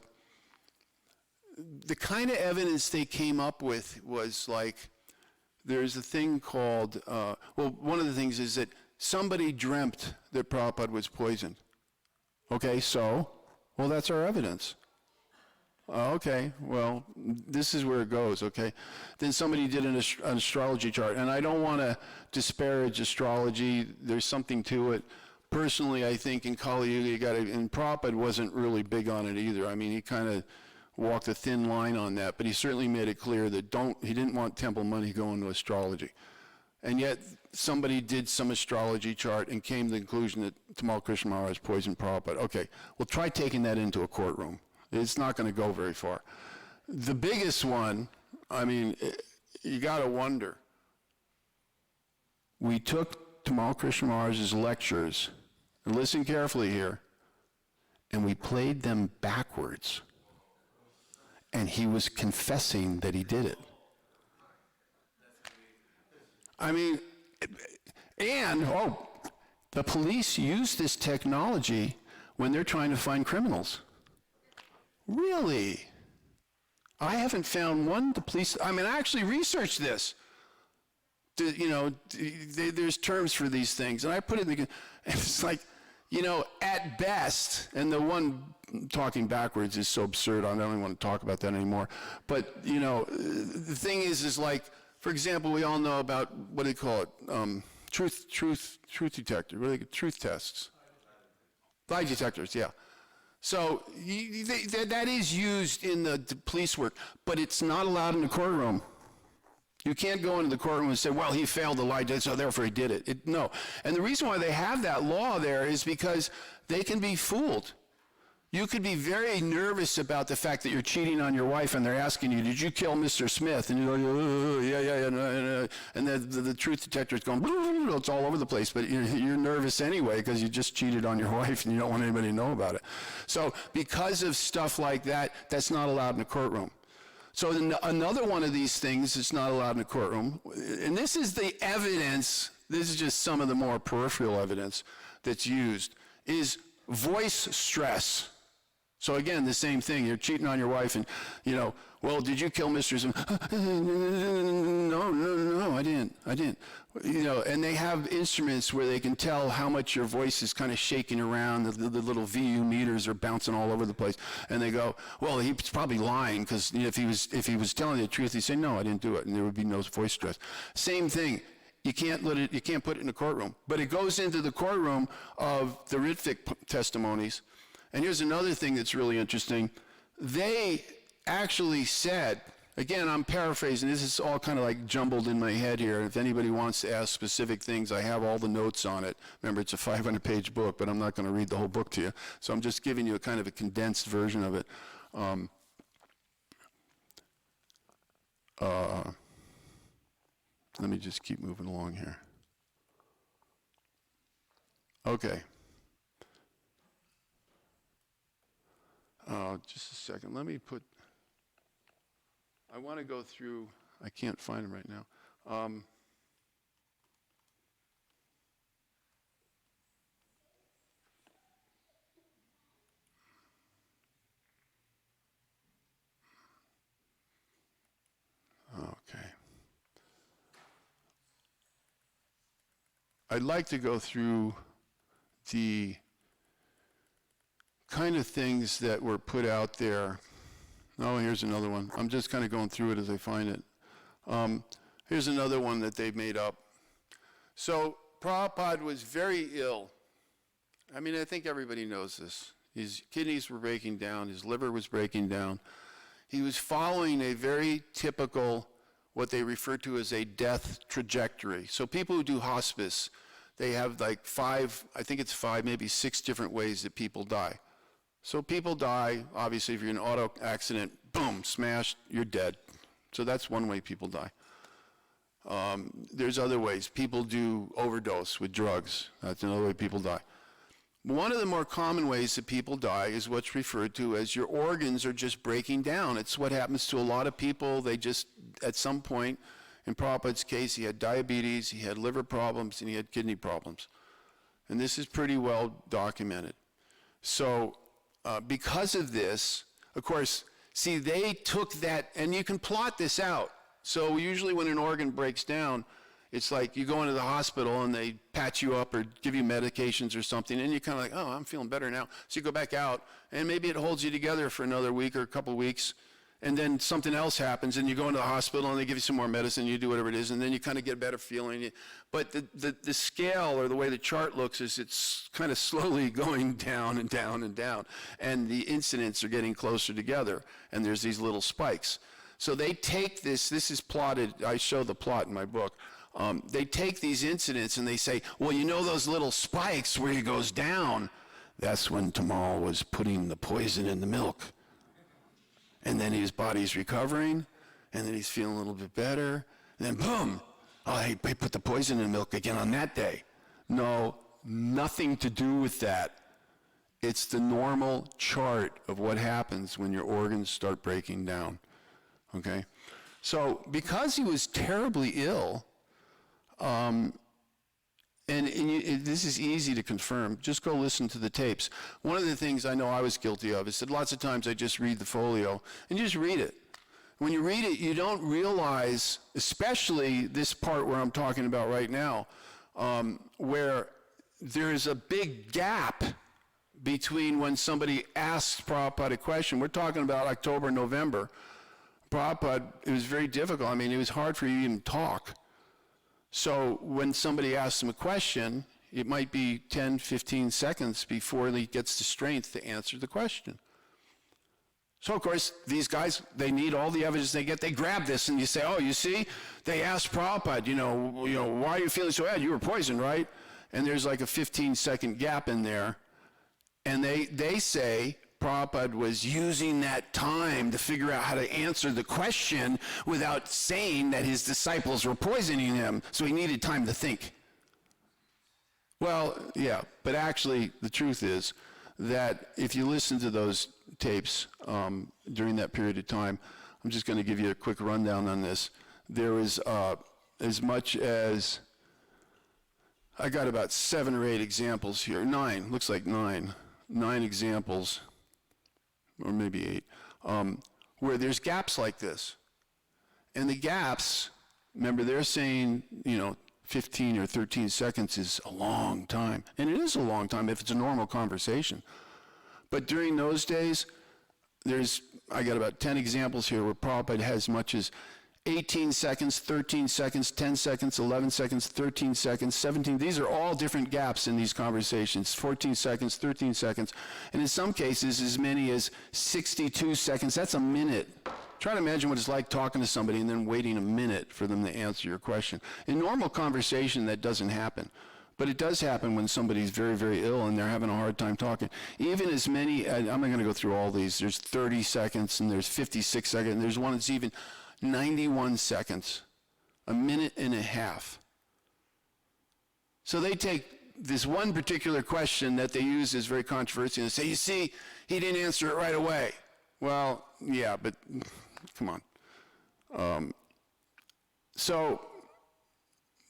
the kind of evidence they came up with was like, there's a thing called, one of the things is that somebody dreamt that Prabhupada was poisoned. Okay, well, that's our evidence. Okay, well, this is where it goes, okay? Then somebody did an astrology chart, and I don't want to disparage astrology. There's something to it. Personally, I think in Kali Yuga, and Prabhupada wasn't really big on it either. I mean, he kind of walked a thin line on that, but he certainly made it clear that he didn't want temple money going to astrology. And yet, somebody did some astrology chart and came to the conclusion that Tamal Krishna Maharaj poisoned Prabhupada. Okay, well, try taking that into a courtroom. It's not going to go very far. The biggest one, I mean, you got to wonder. We took Tamal Krishna Maharaj's lectures, and listen carefully here, and we played them backwards. And he was confessing that he did it. I mean, the police use this technology when they're trying to find criminals. Really? I haven't found one. I actually researched this. There's terms for these things, and I put it in and it's like, at best, and the one talking backwards is so absurd, I don't even want to talk about that anymore. But, the thing is like, for example, we all know about, what do they call it? Truth detector, truth tests. Lie detectors, yeah. So that is used in the police work, but it's not allowed in the courtroom. You can't go into the courtroom and say, well, he failed the lie detector, so therefore he did it. No. And the reason why they have that law there is because they can be fooled. You could be very nervous about the fact that you're cheating on your wife and they're asking you, did you kill Mr. Smith? And you go, yeah. And the truth detector is going, it's all over the place, but you're nervous anyway because you just cheated on your wife and you don't want anybody to know about it. So because of stuff like that, that's not allowed in the courtroom. So another one of these things is not allowed in the courtroom, and this is the evidence, this is just some of the more peripheral evidence that's used, is voice stress. So again, the same thing, you're cheating on your wife and, well, did you kill Mr. Smith? No, I didn't. And they have instruments where they can tell how much your voice is kind of shaking around, the little VU meters are bouncing all over the place. And they go, well, he's probably lying because if he was telling the truth, he'd say, no, I didn't do it, and there would be no voice stress. Same thing. You can't put it in the courtroom. But it goes into the courtroom of the Ritvik testimonies. And here's another thing that's really interesting. They actually said, again, I'm paraphrasing, this is all kind of like jumbled in my head here. If anybody wants to ask specific things, I have all the notes on it. Remember, it's a 500-page book, but I'm not going to read the whole book to you. So I'm just giving you a kind of a condensed version of it. Let me just keep moving along here. Okay. Just a second. Let me I want to go through, I can't find them right now. Okay. I'd like to go through the kind of things that were put out there. Oh, here's another one. I'm just kind of going through it as I find it. Here's another one that they've made up. So Prabhupada was very ill. I mean, I think everybody knows this. His kidneys were breaking down. His liver was breaking down. He was following a very typical, what they refer to as a death trajectory. So people who do hospice, they have like 5, maybe 6 different ways that people die. So people die, obviously if you're in an auto accident, boom, smashed, you're dead. So that's one way people die. There's other ways. People do overdose with drugs. That's another way people die. One of the more common ways that people die is what's referred to as your organs are just breaking down. It's what happens to a lot of people. They just, at some point, In Prabhupada's case, he had diabetes, he had liver problems, and he had kidney problems. And this is pretty well documented. So because of this, of course, see, they took that, and you can plot this out. So usually when an organ breaks down, it's like you go into the hospital and they patch you up or give you medications or something, and you're kind of like, oh, I'm feeling better now. So you go back out, and maybe it holds you together for another week or a couple weeks, and then something else happens, and you go into the hospital, and they give you some more medicine, you do whatever it is, and then you kind of get a better feeling. But the scale, or the way the chart looks, is it's kind of slowly going down and down and down, and the incidents are getting closer together, and there's these little spikes. So they take this is plotted, I show the plot in my book. They take these incidents and they say, well, you know those little spikes where he goes down? That's when Tamal was putting the poison in the milk. And then his body's recovering, and then he's feeling a little bit better, and then boom, oh, he put the poison in the milk again on that day. No, nothing to do with that. It's the normal chart of what happens when your organs start breaking down. Okay? So because he was terribly ill, this is easy to confirm. Just go listen to the tapes. One of the things I know I was guilty of is that lots of times I just read the folio and you just read it. When you read it, you don't realize, especially this part where I'm talking about right now, where there is a big gap between when somebody asks Prabhupada a question. We're talking about October, November. Prabhupada, it was very difficult. I mean, it was hard for you to even talk. So when somebody asks him a question, it might be 10, 15 seconds before he gets the strength to answer the question. So of course, these guys, they need all the evidence they get. They grab this and you say, oh, you see, they asked Prabhupada, you know, why are you feeling so bad? You were poisoned, right? And there's like a 15-second gap in there. And they say Prabhupada was using that time to figure out how to answer the question without saying that his disciples were poisoning him, so he needed time to think. Well, yeah, but actually the truth is that if you listen to those tapes during that period of time, I'm just going to give you a quick rundown on this. There was as much as, I got about 7 or 8 examples here, 9, looks like 9 examples, or maybe 8, where there's gaps like this. And the gaps, remember they're saying, 15 or 13 seconds is a long time. And it is a long time if it's a normal conversation. But during those days, I got about 10 examples here where Prabhupada has as much as 18 seconds, 13 seconds, 10 seconds, 11 seconds, 13 seconds, 17. These are all different gaps in these conversations. 14 seconds, 13 seconds, and in some cases as many as 62 seconds. That's a minute. Try to imagine what it's like talking to somebody and then waiting a minute for them to answer your question. In normal conversation, that doesn't happen. But it does happen when somebody's very, very ill and they're having a hard time talking. Even as many, I'm not going to go through all these. There's 30 seconds and there's 56 seconds. And there's one that's even 91 seconds, a minute and a half. So they take this one particular question that they use as very controversial and say, you see, he didn't answer it right away. Well, yeah, but come on. So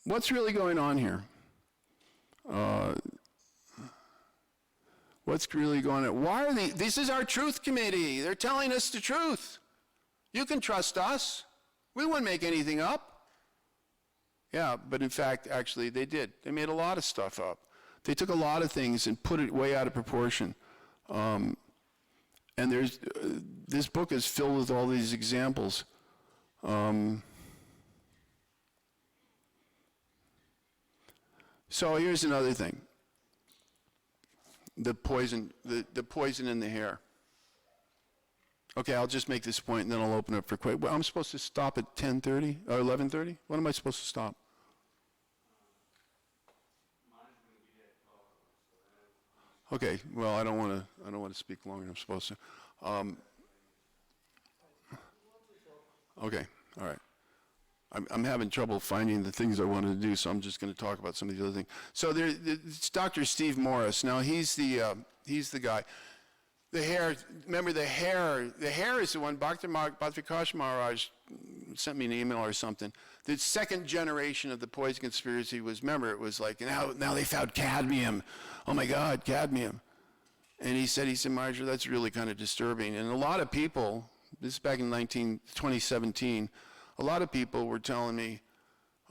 what's really going on here? What's really going on? Why are this is our truth committee. They're telling us the truth. You can trust us. We wouldn't make anything up. Yeah, but in fact, actually, they did. They made a lot of stuff up. They took a lot of things and put it way out of proportion. And this book is filled with all these examples. So here's another thing. The poison in the hair. Okay, I'll just make this point and then I'll open up for questions. Well, I'm supposed to stop at 10:30 or 11:30? When am I supposed to stop? Okay, well, I don't want to speak longer than I'm supposed to. Okay, all right. I'm having trouble finding the things I wanted to do, so I'm just going to talk about some of the other things. So it's Dr. Steve Morris. Now he's the guy. The hair, remember the hair is the one, Bhakti Prakash Maharaj sent me an email or something. The second generation of the poison conspiracy was, remember, it was like, now they found cadmium. Oh my God, cadmium. And he said, Marjorie, that's really kind of disturbing. And a lot of people, this is back in 2017, a lot of people were telling me,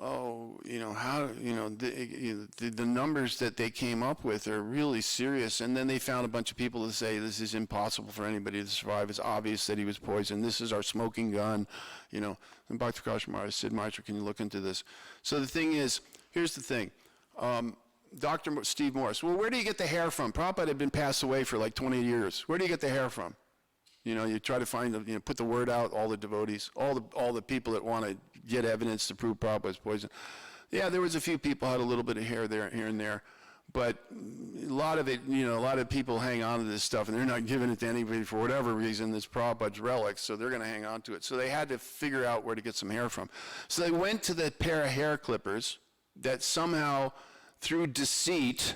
oh, the numbers that they came up with are really serious. And then they found a bunch of people to say this is impossible for anybody to survive. It's obvious that he was poisoned. This is our smoking gun. And Bhakti Prakash said, Marjorie, can you look into this? So the thing is, here's the thing. Dr. Steve Morris, well, where do you get the hair from? Prabhupada had been passed away for like 20 years. Where do you get the hair from? You try to find, put the word out, all the devotees, all the people that want to get evidence to prove Prabhupada's poison. Yeah, there was a few people had a little bit of hair there, here and there, but a lot of it, a lot of people hang on to this stuff, and they're not giving it to anybody for whatever reason. It's Prabhupada's relics, so they're going to hang on to it. So they had to figure out where to get some hair from. So they went to the pair of hair clippers that somehow, through deceit,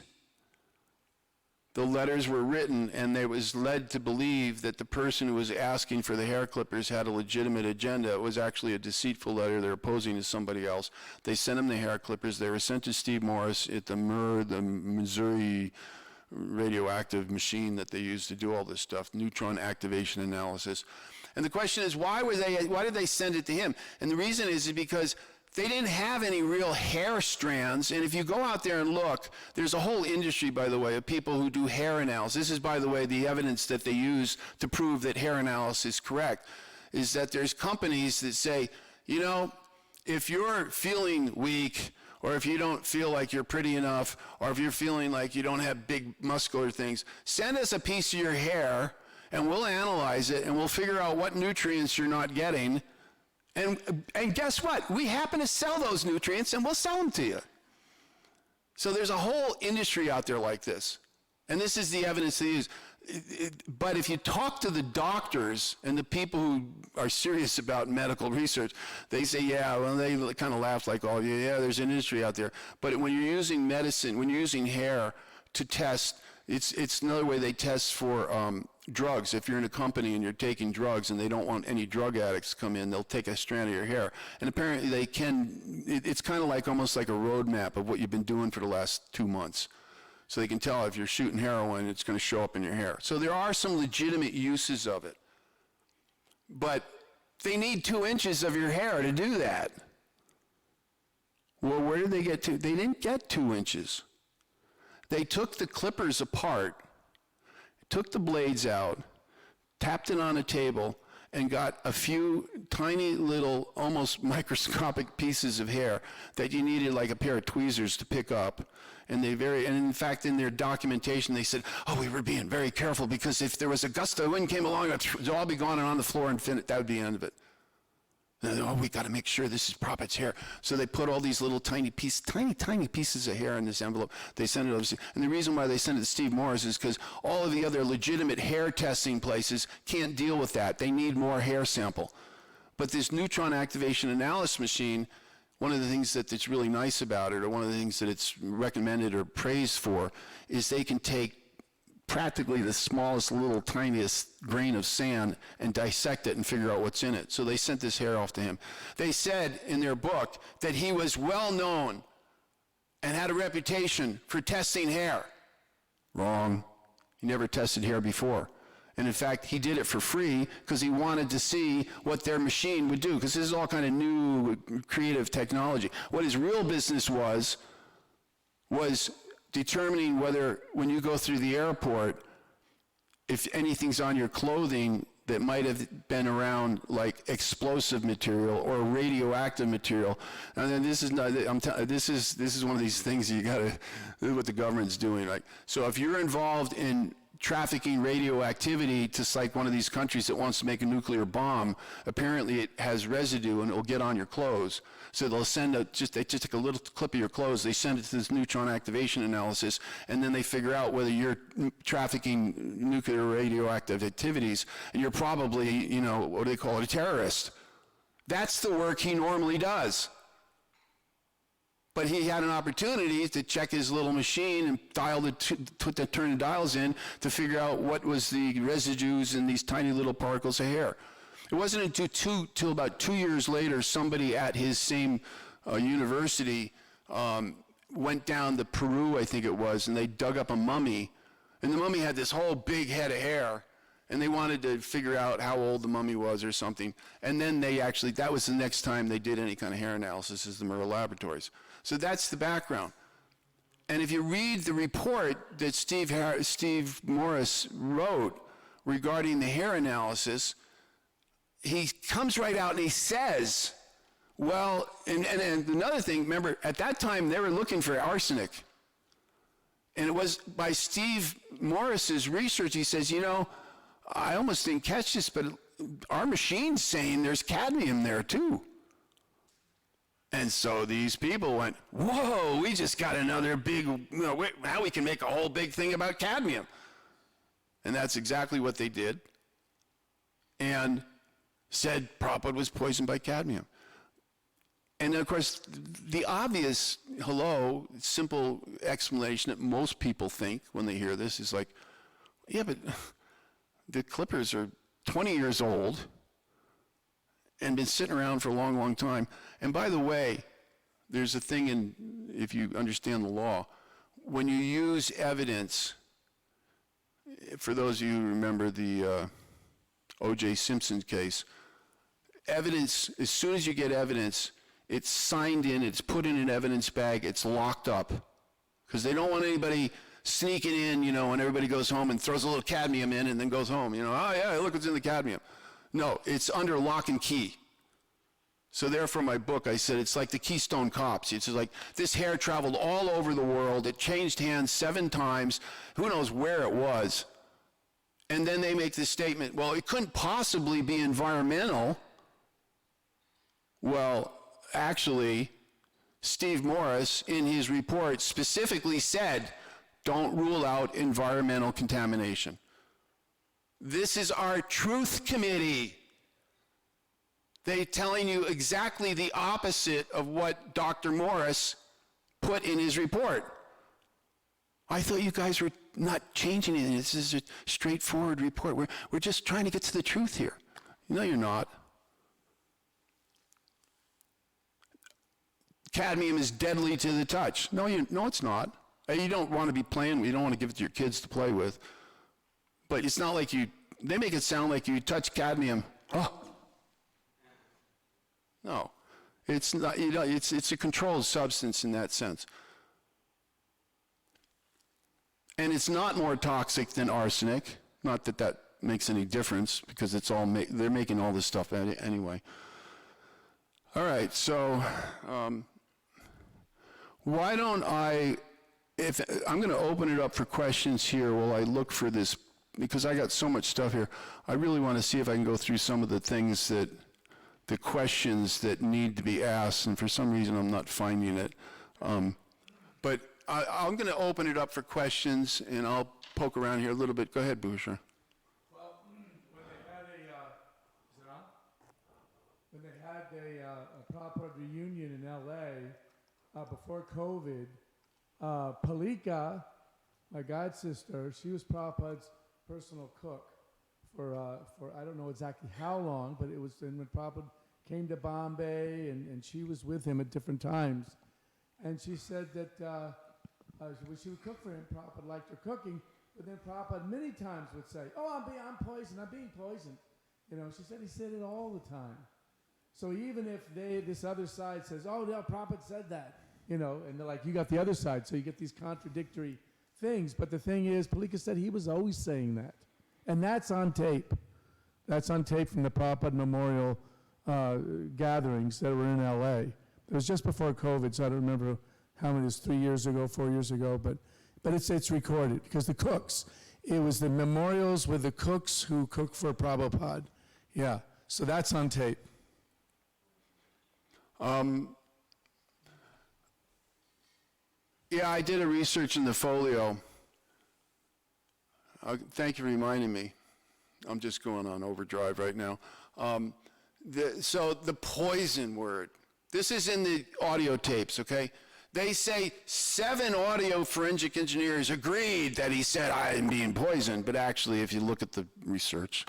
the letters were written, and they was led to believe that the person who was asking for the hair clippers had a legitimate agenda. It was actually a deceitful letter. They were posing as somebody else. They sent him the hair clippers. They were sent to Steve Morris at the Missouri radioactive machine that they used to do all this stuff, neutron activation analysis. And the question is, why did they send it to him? And the reason is because they didn't have any real hair strands, and if you go out there and look, there's a whole industry, by the way, of people who do hair analysis. This is, by the way, the evidence that they use to prove that hair analysis is correct, is that there's companies that say, if you're feeling weak, or if you don't feel like you're pretty enough, or if you're feeling like you don't have big muscular things, send us a piece of your hair, and we'll analyze it, and we'll figure out what nutrients you're not getting. And guess what? We happen to sell those nutrients, and we'll sell them to you. So there's a whole industry out there like this. And this is the evidence they use. But if you talk to the doctors and the people who are serious about medical research, they say, they kind of laugh like, there's an industry out there. But when you're using medicine, when you're using hair to test, it's another way they test for drugs. If you're in a company and you're taking drugs and they don't want any drug addicts to come in, they'll take a strand of your hair. And apparently they can, it's kind of like almost like a roadmap of what you've been doing for the last 2 months. So they can tell if you're shooting heroin, it's going to show up in your hair. So there are some legitimate uses of it. But they need 2 inches of your hair to do that. Well, where did they get to? They didn't get 2 inches. They took the clippers apart, took the blades out, tapped it on a table, and got a few tiny little, almost microscopic pieces of hair that you needed like a pair of tweezers to pick up. And in fact, in their documentation, they said, we were being very careful because if there was a gust of wind came along, it would all be gone and on the floor and that would be the end of it. And we got to make sure this is Prabhupada's hair. So they put all these little tiny pieces of hair in this envelope. They sent it over. And the reason why they sent it to Steve Morris is because all of the other legitimate hair testing places can't deal with that. They need more hair sample. But this neutron activation analysis machine, one of the things that's really nice about it, or one of the things that it's recommended or praised for, is they can take practically the smallest little tiniest grain of sand and dissect it and figure out what's in it. So they sent this hair off to him. They said in their book that he was well known and had a reputation for testing hair. Wrong. He never tested hair before. And in fact, he did it for free because he wanted to see what their machine would do, because this is all kind of new creative technology. What his real business was determining whether, when you go through the airport, if anything's on your clothing that might have been around like explosive material or radioactive material. And then this is not, this is one of these things you gotta, this is what the government's doing. Like, so if you're involved in trafficking radioactivity to like one of these countries that wants to make a nuclear bomb, apparently it has residue and it will get on your clothes. So they'll send they just take a little clip of your clothes, they send it to this neutron activation analysis, and then they figure out whether you're trafficking nuclear radioactive activities, and you're probably, what do they call it, a terrorist. That's the work he normally does. But he had an opportunity to check his little machine and turn the dials in to figure out what was the residues in these tiny little particles of hair. It wasn't until about 2 years later, somebody at his same university went down to Peru, I think it was, and they dug up a mummy, and the mummy had this whole big head of hair, and they wanted to figure out how old the mummy was or something. And then they actually, that was the next time they did any kind of hair analysis, is the Murrah Laboratories. So that's the background. And if you read the report that Steve Morris wrote regarding the hair analysis, he comes right out and he says, well, and another thing, remember, at that time they were looking for arsenic. And it was by Steve Morris's research, he says, you know, I almost didn't catch this, but our machine's saying there's cadmium there too. And so these people went, whoa, we just got another big, you know, now we can make a whole big thing about cadmium. And that's exactly what they did. And said Prabhupada was poisoned by cadmium. And of course, the obvious, simple explanation that most people think when they hear this is like, yeah, but the clippers are 20 years old and been sitting around for a long, long time. And by the way, there's a thing in, if you understand the law, when you use evidence, for those of you who remember the O.J. Simpson case, evidence, as soon as you get evidence, it's signed in, it's put in an evidence bag, it's locked up. Because they don't want anybody sneaking in, you know, when everybody goes home and throws a little cadmium in and then goes home, you know, oh yeah, look what's in the cadmium. No, it's under lock and key. So therefore my book, I said, it's like the Keystone Cops. It's like, this hair traveled all over the world, it changed hands 7 times, who knows where it was. And then they make this statement, well, it couldn't possibly be environmental. Well, actually, Steve Morris, in his report, specifically said, don't rule out environmental contamination. This is our truth committee. They're telling you exactly the opposite of what Dr. Morris put in his report. I thought you guys were not changing anything. This is a straightforward report. We're just trying to get to the truth here. No, you're not. Cadmium is deadly to the touch. No, it's not. You don't want to be playing, you don't want to give it to your kids to play with. But it's not like they make it sound like you touch cadmium. Oh. No, it's not, you know, it's a controlled substance in that sense. And it's not more toxic than arsenic. Not that that makes any difference, because it's all they're making all this stuff anyway. All right, so why don't I'm going to open it up for questions here while I look for this, because I got so much stuff here. I really want to see if I can go through some of the things the questions that need to be asked, and for some reason I'm not finding it. But I'm going to open it up for questions, and I'll poke around here a little bit. Go ahead, Bhusha. Well, when they had a Prabhupada reunion in L.A. Before COVID, Palika, my god sister, she was Prabhupada's personal cook for I don't know exactly how long, but it was when Prabhupada came to Bombay, and she was with him at different times. And she said that when she would cook for him, Prabhupada liked her cooking, but then Prabhupada many times would say, oh, I'm poisoned, I'm being poisoned. You know, she said he said it all the time. So even if this other side says, oh, no, Prabhupada said that, you know, and they're like, you got the other side, so you get these contradictory things. But the thing is, Palika said he was always saying that. And that's on tape. That's on tape from the Prabhupada Memorial gatherings that were in L.A. It was just before COVID, so I don't remember how many, it was 3 years ago, 4 years ago, but it's recorded, because the cooks, it was the memorials with the cooks who cooked for Prabhupada. Yeah, so that's on tape. Yeah, I did a research in the folio. Thank you for reminding me. I'm just going on overdrive right now. So the poison word, this is in the audio tapes, okay? They say 7 audio forensic engineers agreed that he said, I am being poisoned, but actually if you look at the research,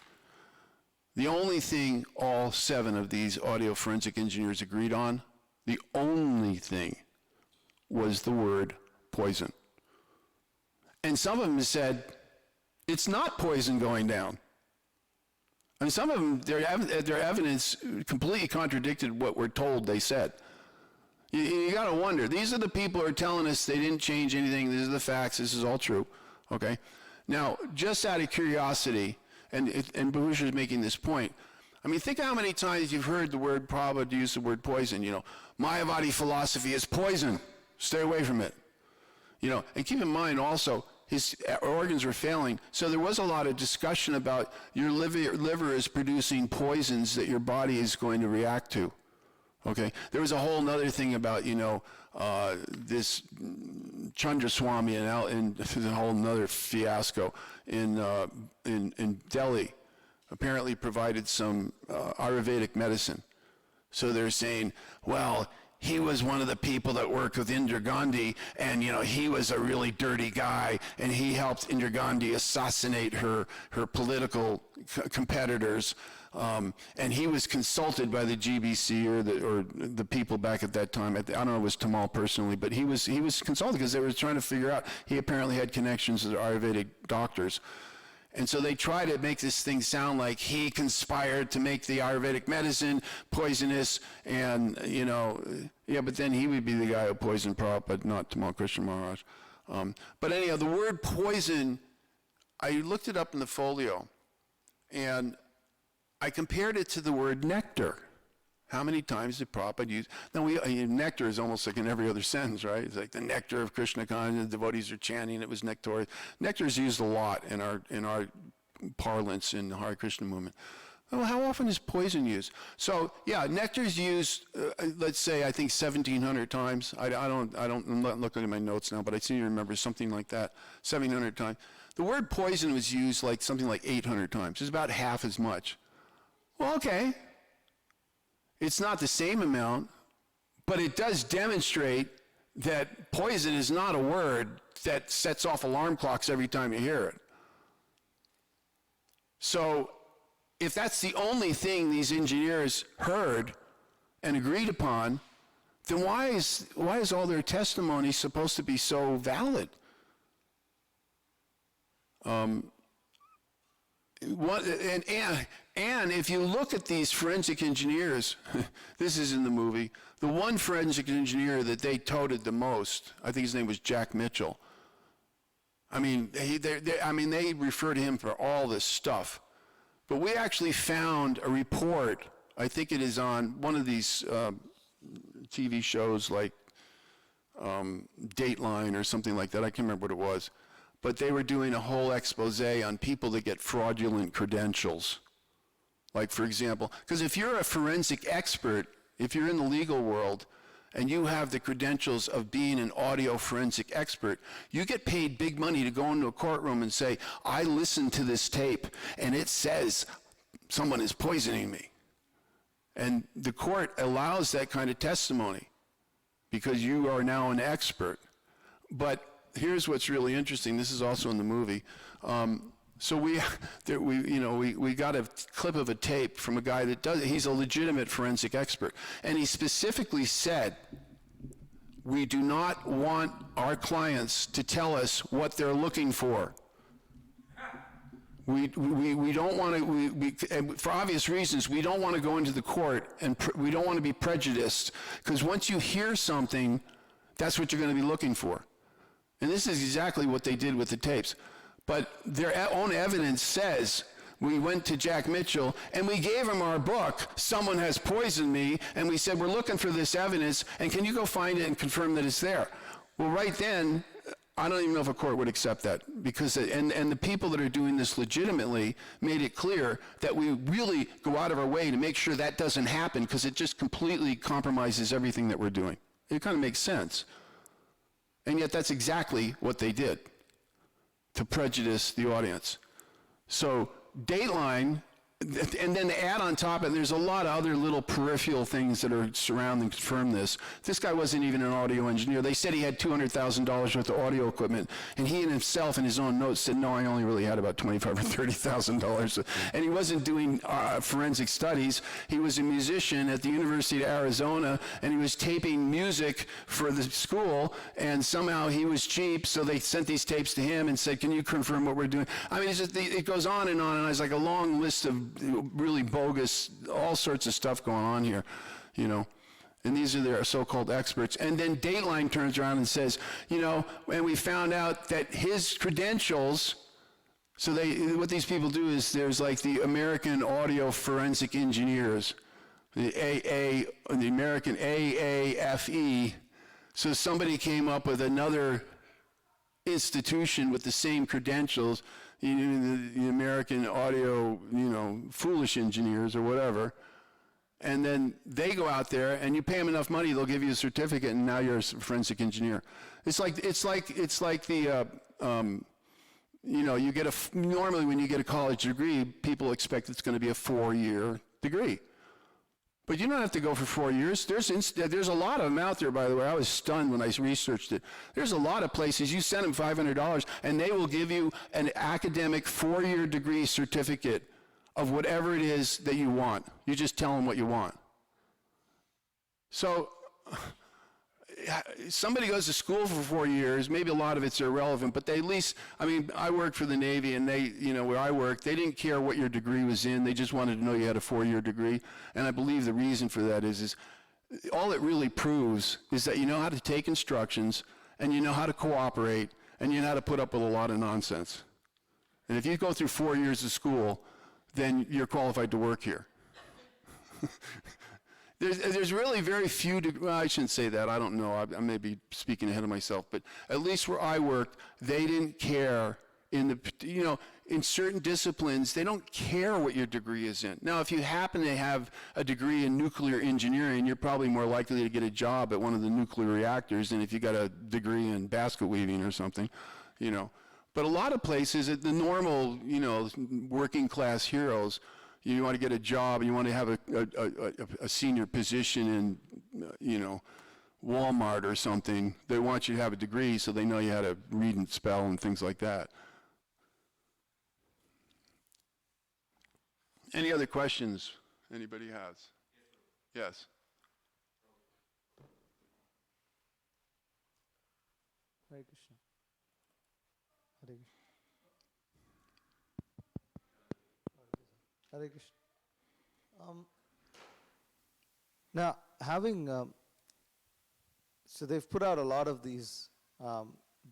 The only thing all 7 of these audio forensic engineers agreed on, the only thing, was the word poison. And some of them said, it's not poison going down. And some of them, their evidence completely contradicted what we're told they said. You got to wonder, these are the people who are telling us they didn't change anything, these are the facts, this is all true, okay? Now, just out of curiosity, and Bahusha is making this point, I mean, think how many times you've heard the word Prabhupada use the word poison, you know, Mayavadi philosophy is poison, stay away from it. You know, and keep in mind also, his organs were failing, so there was a lot of discussion about your liver is producing poisons that your body is going to react to. Okay, there was a whole other thing about, you know, this Chandraswami and a whole other fiasco in Delhi. Apparently provided some Ayurvedic medicine. So they're saying, well, he was one of the people that worked with Indira Gandhi, and you know he was a really dirty guy, and he helped Indira Gandhi assassinate her political competitors, and he was consulted by the GBC or the people back at that time. I don't know if it was Tamal personally, but he was consulted because they were trying to figure out. He apparently had connections to the Ayurvedic doctors. And so they try to make this thing sound like he conspired to make the Ayurvedic medicine poisonous, and, you know, yeah, but then he would be the guy who poisoned Prabhupada, not Tamal Krishna Maharaj. But anyhow, the word poison, I looked it up in the folio, and I compared it to the word nectar. How many times did Prabhupada use? Now, nectar is almost like in every other sentence, right? It's like the nectar of Krishna consciousness, the devotees are chanting, it was nectar. Nectar is used a lot in our parlance in the Hare Krishna movement. Well, how often is poison used? So, yeah, nectar is used, let's say, I think 1,700 times. I'm not looking at my notes now, but I seem to remember something like that, 1,700 times. The word poison was used like something like 800 times. It's about half as much. Well, okay. It's not the same amount, but it does demonstrate that poison is not a word that sets off alarm clocks every time you hear it. So if that's the only thing these engineers heard and agreed upon, then why is all their testimony supposed to be so valid? And if you look at these forensic engineers, this is in the movie, the one forensic engineer that they touted the most, I think his name was Jack Mitchell. I mean, they refer to him for all this stuff. But we actually found a report, I think it is on one of these TV shows like Dateline or something like that, I can't remember what it was. But they were doing a whole expose on people that get fraudulent credentials. Like, for example, because if you're a forensic expert, if you're in the legal world, and you have the credentials of being an audio forensic expert, you get paid big money to go into a courtroom and say, I listened to this tape, and it says someone is poisoning me. And the court allows that kind of testimony because you are now an expert. But here's what's really interesting. This is also in the movie. So we got a clip of a tape from a guy that he's a legitimate forensic expert. And he specifically said, we do not want our clients to tell us what they're looking for. We don't want to, for obvious reasons, we don't want to go into the court and we don't want to be prejudiced, because once you hear something, that's what you're going to be looking for. And this is exactly what they did with the tapes. But their own evidence says, we went to Jack Mitchell and we gave him our book, Someone Has Poisoned Me, and we said, we're looking for this evidence, and can you go find it and confirm that it's there? Well, right then, I don't even know if a court would accept that, because, and the people that are doing this legitimately made it clear that we really go out of our way to make sure that doesn't happen, because it just completely compromises everything that we're doing. It kind of makes sense. And yet that's exactly what they did, to prejudice the audience. So Dateline and then to add on top of it, there's a lot of other little peripheral things that are surrounding confirm this. This guy wasn't even an audio engineer. They said he had $200,000 worth of audio equipment, and he and himself in his own notes said, no, I only really had about $25,000 or $30,000. And he wasn't doing forensic studies. He was a musician at the University of Arizona, and he was taping music for the school, and somehow he was cheap, so they sent these tapes to him and said, can you confirm what we're doing? I mean, it's just, it goes on, and it's like a long list of really bogus, all sorts of stuff going on here, you know. And these are their so-called experts. And then Dateline turns around and says, you know, and we found out that his credentials, so what these people do is there's like the American Audio Forensic Engineers, the American AAFE. So somebody came up with another institution with the same credentials, the American Audio, foolish engineers or whatever, and then they go out there and you pay them enough money, they'll give you a certificate, and now you're a forensic engineer. It's like the you get normally when you get a college degree, people expect it's going to be a 4-year degree. But you don't have to go for 4 years. There's a lot of them out there, by the way. I was stunned when I researched it. There's a lot of places. You send them $500, and they will give you an academic 4-year degree certificate of whatever it is that you want. You just tell them what you want. So somebody goes to school for 4 years, maybe a lot of it's irrelevant, but they at least, I worked for the Navy, and they, where I worked, they didn't care what your degree was in. They just wanted to know you had a 4-year degree. And I believe the reason for that is all it really proves is that you know how to take instructions, and you know how to cooperate, and you know how to put up with a lot of nonsense. And if you go through 4 years of school, then you're qualified to work here. There's really very few, well, I shouldn't say that, I don't know, I may be speaking ahead of myself, but at least where I worked, they didn't care in certain disciplines, they don't care what your degree is in. Now, if you happen to have a degree in nuclear engineering, you're probably more likely to get a job at one of the nuclear reactors than if you got a degree in basket weaving or something, But a lot of places, the normal, working class heroes, you want to get a job, you want to have a senior position in, Walmart or something. They want you to have a degree so they know you how to read and spell and things like that. Any other questions anybody has? Yes. Hare Krishna. Hare Krishna. Hare Krishna. Now, so they've put out a lot of these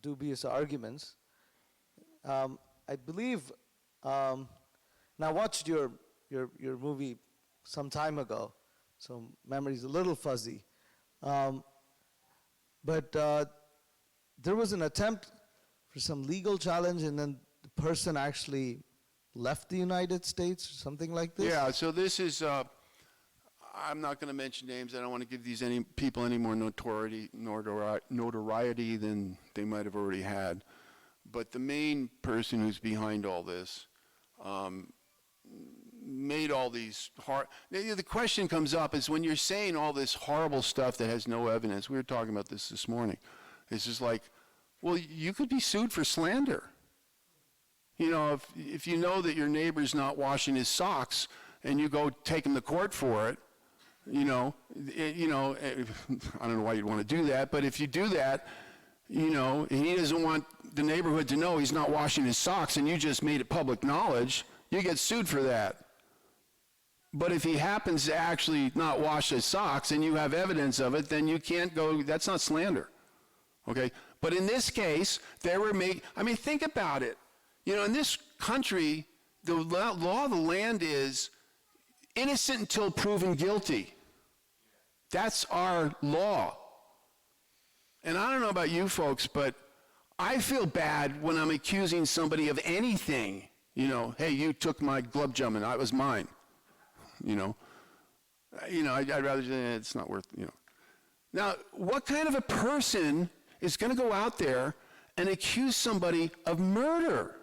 dubious arguments. I believe, now I watched your movie some time ago, so memory's a little fuzzy. But there was an attempt for some legal challenge, and then the person actually left the United States or something like this? Yeah, so this is, I'm not going to mention names. I don't want to give these people any more notoriety than they might have already had. But the main person who's behind all this made all these the question comes up is when you're saying all this horrible stuff that has no evidence, we were talking about this morning, it's just like, well, you could be sued for slander. If you know that your neighbor's not washing his socks and you go take him to court for it, I don't know why you'd want to do that, but if you do that, and he doesn't want the neighborhood to know he's not washing his socks and you just made it public knowledge, you get sued for that. But if he happens to actually not wash his socks and you have evidence of it, then you can't go, that's not slander. Okay? But in this case, think about it. In this country, the law of the land is innocent until proven guilty. That's our law. And I don't know about you folks, but I feel bad when I'm accusing somebody of anything. Hey, you took my glove jump and it was mine. I'd rather say it's not worth, Now, what kind of a person is going to go out there and accuse somebody of murder?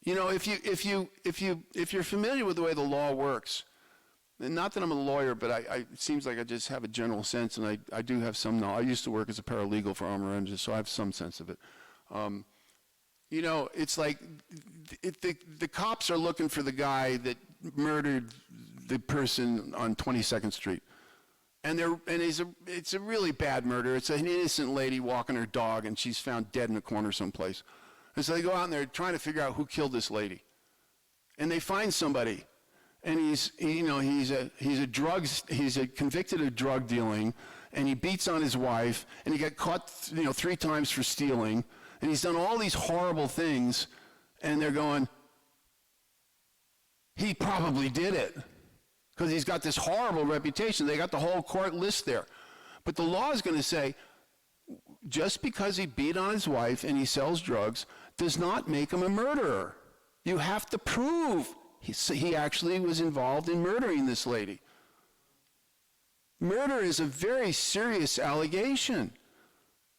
You know, if you're familiar with the way the law works, and not that I'm a lawyer, but it seems like I just have a general sense, and I do have some knowledge. I used to work as a paralegal for Amaranges, so I have some sense of it. You know, it's like the cops are looking for the guy that murdered the person on 22nd Street. And it's a really bad murder. It's an innocent lady walking her dog, and she's found dead in a corner someplace. And so they go out and they're trying to figure out who killed this lady. And they find somebody, and he's convicted of drug dealing, and he beats on his wife, and he got caught 3 times for stealing, and he's done all these horrible things, and they're going, he probably did it, because he's got this horrible reputation. They got the whole court list there. But the law is going to say, just because he beat on his wife and he sells drugs does not make him a murderer. You have to prove he actually was involved in murdering this lady. Murder is a very serious allegation.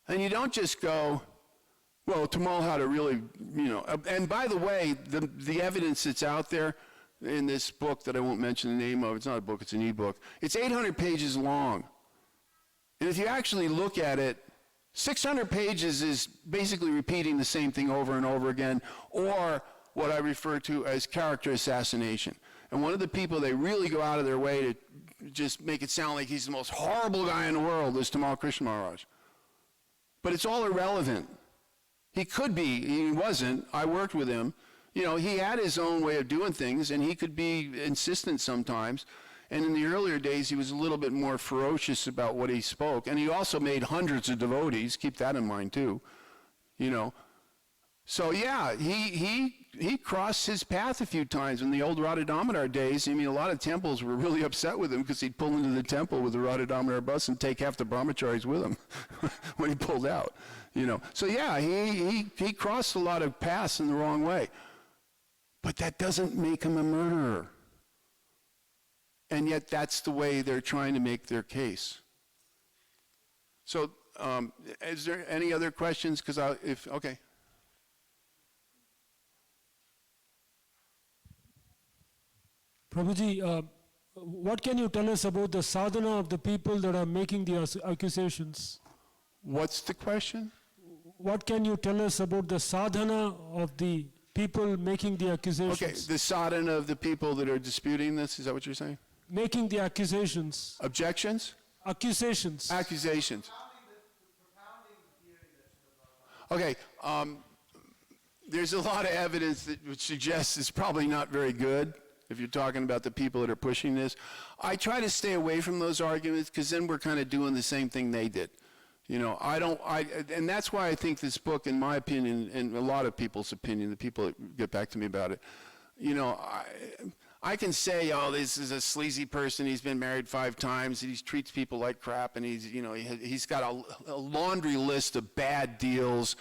And you don't just go, well, Tamal had a really, and by the way, the evidence that's out there in this book that I won't mention the name of, it's not a book, it's an e-book, it's 800 pages long. And if you actually look at it, 600 pages is basically repeating the same thing over and over again, or what I refer to as character assassination. And one of the people they really go out of their way to just make it sound like he's the most horrible guy in the world is Tamal Krishna Maharaj. But it's all irrelevant. He could be, he wasn't. I worked with him. He had his own way of doing things, and he could be insistent sometimes. And in the earlier days, he was a little bit more ferocious about what he spoke. And he also made hundreds of devotees. Keep that in mind, too. So, yeah, he crossed his path a few times. In the old Radha Damodar days, a lot of temples were really upset with him because he'd pull into the temple with the Radha Damodar bus and take half the brahmacharis with him when he pulled out. So, yeah, he crossed a lot of paths in the wrong way. But that doesn't make him a murderer. And yet that's the way they're trying to make their case. So, is there any other questions? Okay. Prabhuji, what can you tell us about the sadhana of the people that are making the accusations? What's the question? What can you tell us about the sadhana of the people making the accusations? Okay, the sadhana of the people that are disputing this, is that what you're saying? Making the accusations. Objections? Accusations. Accusations. Okay, there's a lot of evidence that would suggest it's probably not very good if you're talking about the people that are pushing this. I try to stay away from those arguments because then we're kind of doing the same thing they did. And that's why I think this book, in my opinion, and a lot of people's opinion, the people that get back to me about it, I can say, oh, this is a sleazy person, he's been married 5 times, he treats people like crap, and he's got a laundry list of bad deals,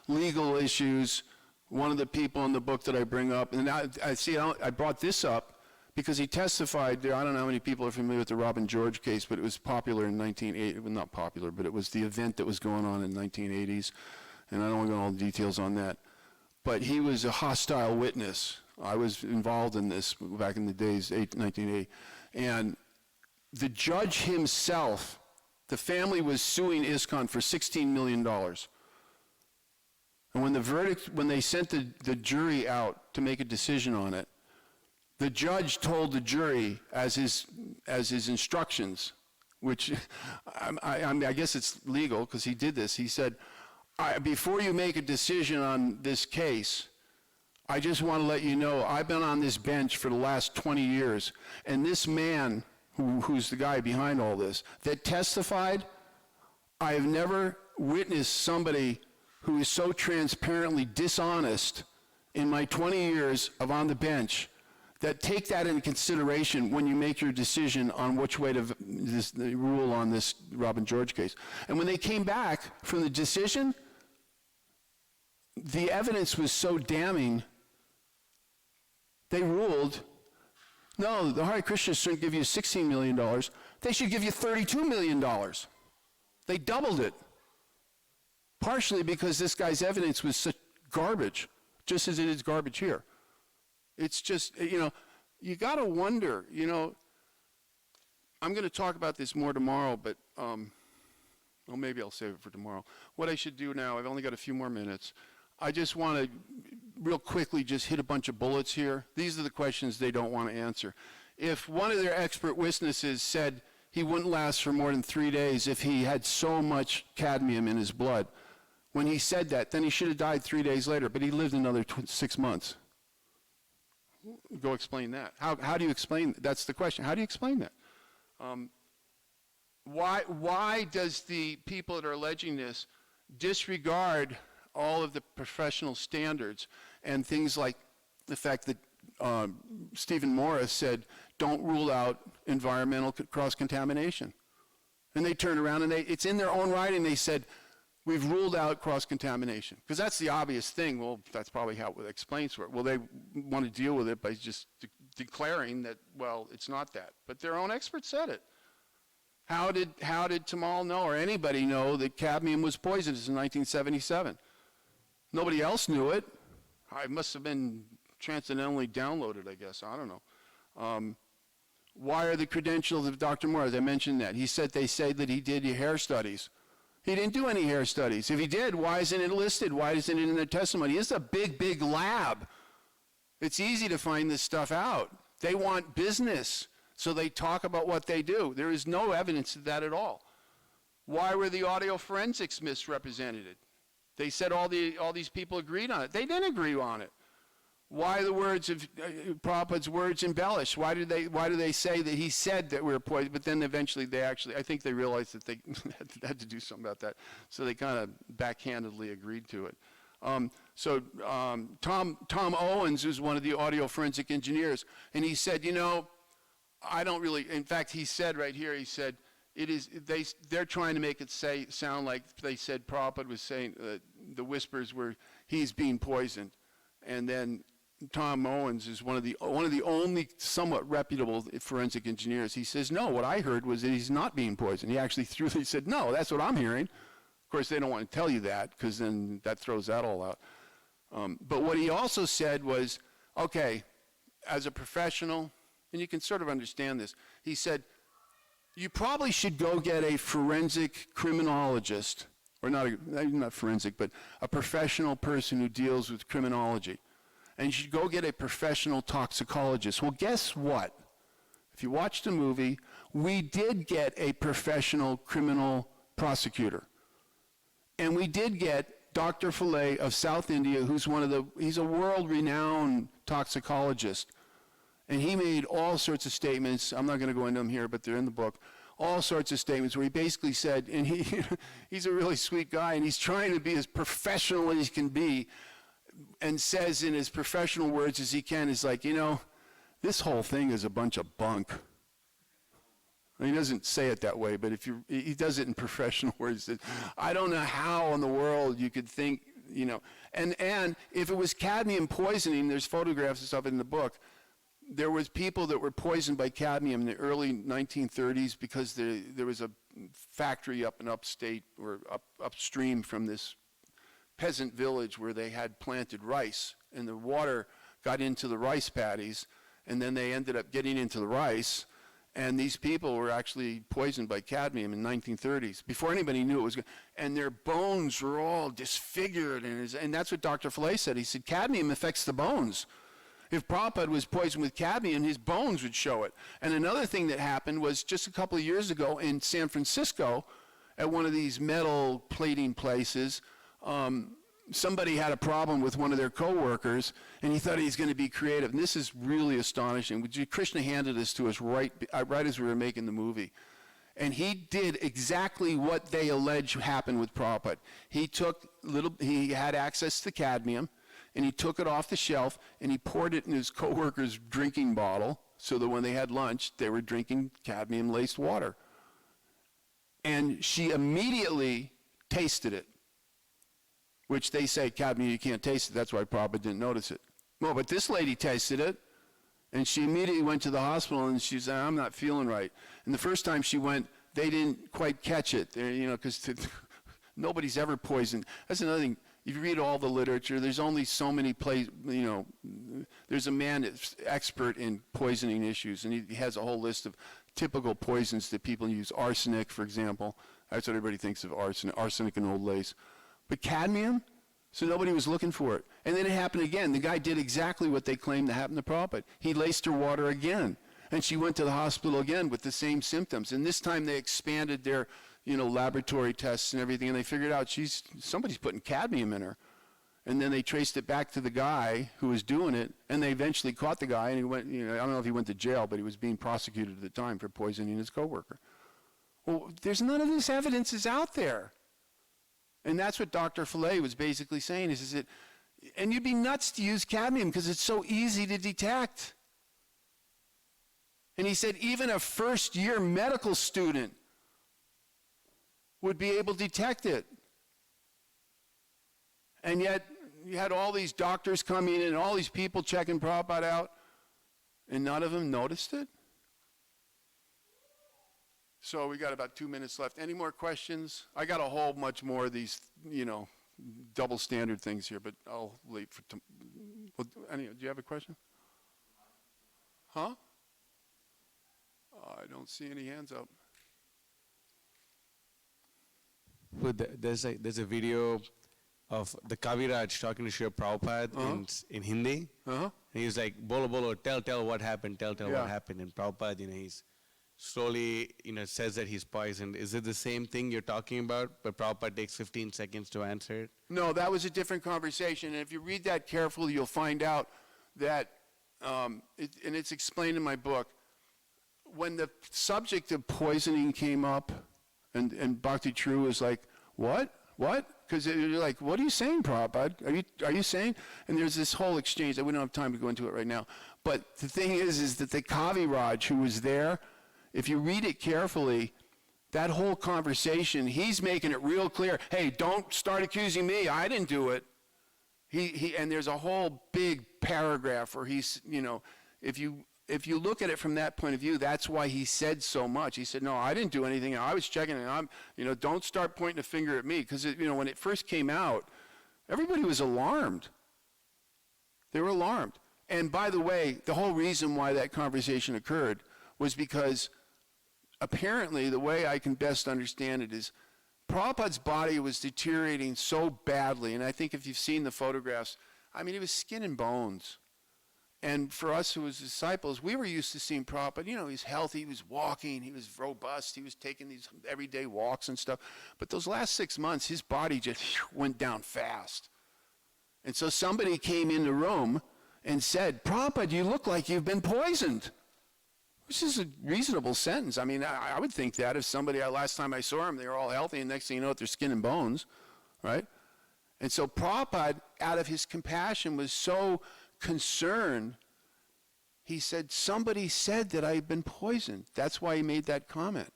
legal issues. One of the people in the book that I bring up, and I brought this up because he testified there. I don't know how many people are familiar with the Robin George case, but it was popular in 1980. Well, not popular, but it was the event that was going on in the 1980s, and I don't want to go into all the details on that. But he was a hostile witness. I was involved in this back in the days, 1980. And the judge himself, the family was suing ISKCON for $16 million. And when they sent the jury out to make a decision on it, the judge told the jury as his instructions, which I guess it's legal because he did this. He said, before you make a decision on this case, I just want to let you know I've been on this bench for the last 20 years, and this man, who's the guy behind all this, that testified, I have never witnessed somebody who is so transparently dishonest in my 20 years of on the bench that take that into consideration when you make your decision on which way to rule on this Robin George case. And when they came back from the decision, the evidence was so damning, they ruled, no, the Hare Krishna shouldn't give you $16 million. They should give you $32 million. They doubled it. Partially because this guy's evidence was such garbage, just as it is garbage here. It's just, you got to wonder, I'm going to talk about this more tomorrow, but, well, maybe I'll save it for tomorrow. What I should do now, I've only got a few more minutes. I just want to real quickly just hit a bunch of bullets here. These are the questions they don't want to answer. If one of their expert witnesses said he wouldn't last for more than 3 days if he had so much cadmium in his blood, when he said that, then he should have died 3 days later, but he lived another 6 months. Go explain that. How do you explain? That's the question. How do you explain that? Why does the people that are alleging this disregard all of the professional standards and things like the fact that Stephen Morris said, don't rule out environmental cross-contamination? And they turned around and it's in their own writing, they said, we've ruled out cross-contamination. Because that's the obvious thing. Well, that's probably how it explains for it. Well, they want to deal with it by just declaring that, well, it's not that. But their own experts said it. How did Tamal know, or anybody know, that cadmium was poisonous in 1977? Nobody else knew it. I must have been transcendentally downloaded, I guess. I don't know. Why are the credentials of Dr. Moore? As I mentioned that. They say that he did hair studies. He didn't do any hair studies. If he did, why isn't it listed? Why isn't it in their testimony? It's a big, big lab. It's easy to find this stuff out. They want business, so they talk about what they do. There is no evidence of that at all. Why were the audio forensics misrepresented? They said all these people agreed on it. They didn't agree on it. Why the words of Prabhupada's words embellished? Why do they say that he said that we were poisoned? But then eventually I think they realized that they had to do something about that. So they kind of backhandedly agreed to it. Tom Owens is one of the audio forensic engineers, and he said, I don't really. In fact, he said right here, he said, they're trying to make it sound like they said Prabhupada was saying the whispers were he's being poisoned, and then Tom Owens is one of the only somewhat reputable forensic engineers. He says, no, what I heard was that he's not being poisoned. He actually he said, no, that's what I'm hearing. Of course, they don't want to tell you that because then that throws that all out. But what he also said was, okay, as a professional, and you can sort of understand this, he said, you probably should go get a forensic criminologist, or not forensic, but a professional person who deals with criminology. And you should go get a professional toxicologist. Well, guess what? If you watch the movie, we did get a professional criminal prosecutor. And we did get Dr. Fillet of South India, he's a world-renowned toxicologist. And he made all sorts of statements. I'm not going to go into them here, but they're in the book. All sorts of statements where he basically said, and he's a really sweet guy, and he's trying to be as professional as he can be, and says in as professional words as he can, is like, this whole thing is a bunch of bunk. He doesn't say it that way, but he does it in professional words. I don't know how in the world you could think, and if it was cadmium poisoning, there's photographs and stuff in the book. There was people that were poisoned by cadmium in the early 1930s because there was a factory up in upstate or upstream from this peasant village where they had planted rice, and the water got into the rice paddies, and then they ended up getting into the rice, and these people were actually poisoned by cadmium in the 1930s before anybody knew it was good, and their bones were all disfigured, and that's what Dr. Fillet said. He said cadmium affects the bones. If Prabhupada was poisoned with cadmium, his bones would show it. And another thing that happened was just a couple of years ago in San Francisco, at one of these metal plating places, somebody had a problem with one of their coworkers, and he thought he was going to be creative. And this is really astonishing. Krishna handed this to us right as we were making the movie. And he did exactly what they allege happened with Prabhupada. He had access to cadmium, and he took it off the shelf, and he poured it in his coworker's drinking bottle so that when they had lunch, they were drinking cadmium-laced water. And she immediately tasted it, which they say, cadmium, you can't taste it. That's why Prabhupada didn't notice it. Well, but this lady tasted it, and she immediately went to the hospital, and she said, I'm not feeling right. And the first time she went, they didn't quite catch it, because nobody's ever poisoned. That's another thing. If you read all the literature, there's only so many there's a man that's expert in poisoning issues, and he has a whole list of typical poisons that people use. Arsenic, for example. That's what everybody thinks of arsenic and old lace. But cadmium, so nobody was looking for it. And then it happened again. The guy did exactly what they claimed to happen to Prabhupada. He laced her water again. And she went to the hospital again with the same symptoms. And this time they expanded their, laboratory tests and everything, and they figured out somebody's putting cadmium in her. And then they traced it back to the guy who was doing it, and they eventually caught the guy, and he went, I don't know if he went to jail, but he was being prosecuted at the time for poisoning his coworker. Well, there's none of this evidence is out there. And that's what Dr. Fillet was basically saying, is that, and you'd be nuts to use cadmium because it's so easy to detect. And he said even a first-year medical student would be able to detect it. And yet, you had all these doctors coming in and all these people checking Prabhupada out, and none of them noticed it? So we got about 2 minutes left. Any more questions? I got a whole much more of these, double standard things here, but I'll leave for do you have a question? Huh? I don't see any hands up. Well, there's a video of the Kaviraj talking to Srila Prabhupada in Hindi. And he's like, bolo bolo, tell what happened, tell what happened. And Prabhupada, he's slowly, says that he's poisoned. Is it the same thing you're talking about, but Prabhupada takes 15 seconds to answer it? No, that was a different conversation. And if you read that carefully, you'll find out that, and it's explained in my book, when the subject of poisoning came up, and Bhakti True was like, what? Because you're like, what are you saying, Prabhupada? Are you saying? And there's this whole exchange that we don't have time to go into it right now. But the thing is that the Kaviraj who was there, if you read it carefully, that whole conversation, he's making it real clear. Hey, don't start accusing me. I didn't do it. And there's a whole big paragraph where he's, if you look at it from that point of view, that's why he said so much. He said, no, I didn't do anything. I was checking it. Don't start pointing a finger at me. Because, when it first came out, everybody was alarmed. They were alarmed. And by the way, the whole reason why that conversation occurred was because apparently the way I can best understand it is Prabhupada's body was deteriorating so badly. And I think if you've seen the photographs, he was skin and bones. And for us who was disciples, we were used to seeing Prabhupada, he's healthy, he was walking, he was robust, he was taking these everyday walks and stuff. But those last 6 months, his body just went down fast. And so somebody came in the room and said, Prabhupada, you look like you've been poisoned. Which is a reasonable sentence. I would think that if somebody, last time I saw them, they were all healthy, and next thing you know, they're skin and bones, right? And so Prabhupada, out of his compassion, was so concerned, he said, somebody said that I had been poisoned. That's why he made that comment.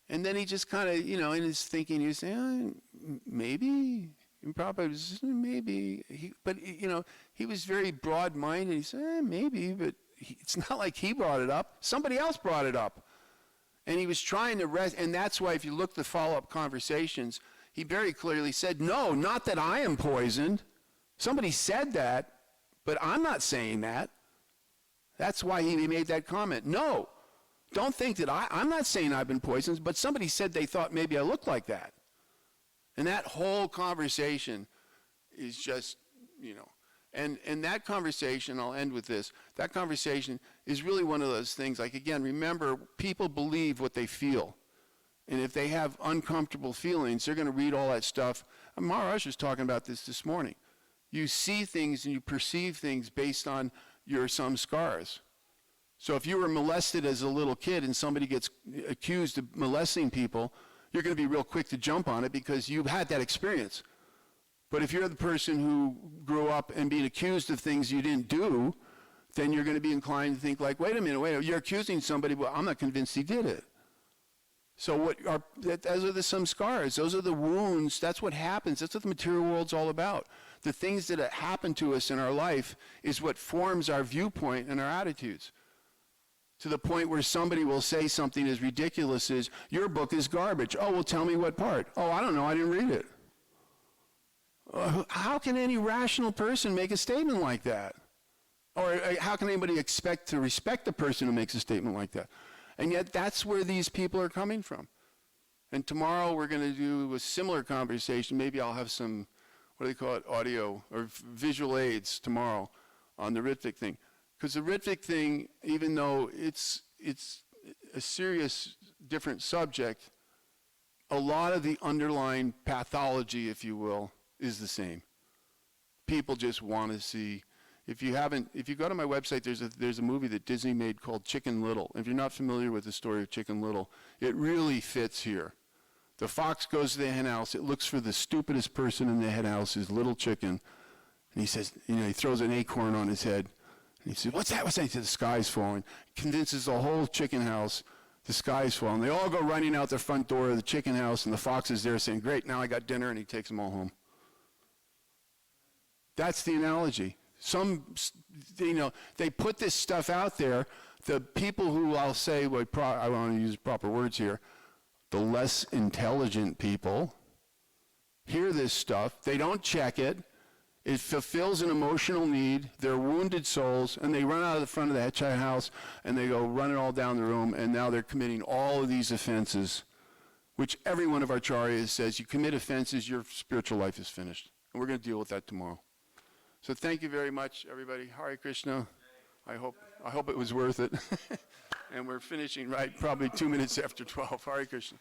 And then he just kind of, in his thinking, he was saying, maybe. And Prabhupada was, maybe. He was very broad-minded. He said, maybe, but it's not like he brought it up. Somebody else brought it up. And he was trying to and that's why if you look at the follow-up conversations, he very clearly said, no, not that I am poisoned. Somebody said that. But I'm not saying that. That's why he made that comment. No, don't think that I'm not saying I've been poisoned, but somebody said they thought maybe I looked like that. And that whole conversation is just, and that conversation, I'll end with this, that conversation is really one of those things, like again, remember, people believe what they feel. And if they have uncomfortable feelings, they're going to read all that stuff. Maharaj was talking about this morning. You see things and you perceive things based on your samskars. So if you were molested as a little kid and somebody gets accused of molesting people, you're going to be real quick to jump on it because you've had that experience. But if you're the person who grew up and being accused of things you didn't do, then you're going to be inclined to think like, wait a minute, you're accusing somebody, but I'm not convinced he did it. So those are the samskars, those are the wounds, that's what happens, that's what the material world's all about. The things that happen to us in our life is what forms our viewpoint and our attitudes. To the point where somebody will say something as ridiculous as, your book is garbage. Oh, well, tell me what part. Oh, I don't know, I didn't read it. How can any rational person make a statement like that? Or how can anybody expect to respect the person who makes a statement like that? And yet that's where these people are coming from. And tomorrow we're going to do a similar conversation. Maybe I'll have some, what do they call it, audio or visual aids tomorrow on the Ritvik thing. Because the Ritvik thing, even though it's a serious, different subject, a lot of the underlying pathology, if you will, is the same. People just want to see. If you go to my website, there's a movie that Disney made called Chicken Little. If you're not familiar with the story of Chicken Little, it really fits here. The fox goes to the hen house. It looks for the stupidest person in the hen house, his little chicken. And he says, he throws an acorn on his head. And he says, what's that? What's that? He says, the sky's falling. Convinces the whole chicken house the sky's falling. They all go running out the front door of the chicken house, and the fox is there saying, great, now I got dinner, and he takes them all home. That's the analogy. They put this stuff out there. The people who I'll say, I want to use proper words here, the less intelligent people hear this stuff. They don't check it. It fulfills an emotional need. They're wounded souls, and they run out of the front of the child house, and they go running all down the room, and now they're committing all of these offenses, which every one of our acharyas says, you commit offenses, your spiritual life is finished. And we're going to deal with that tomorrow. So thank you very much, everybody. Hare Krishna. I hope it was worth it. And we're finishing right probably 2 minutes after 12. Hare Krishna.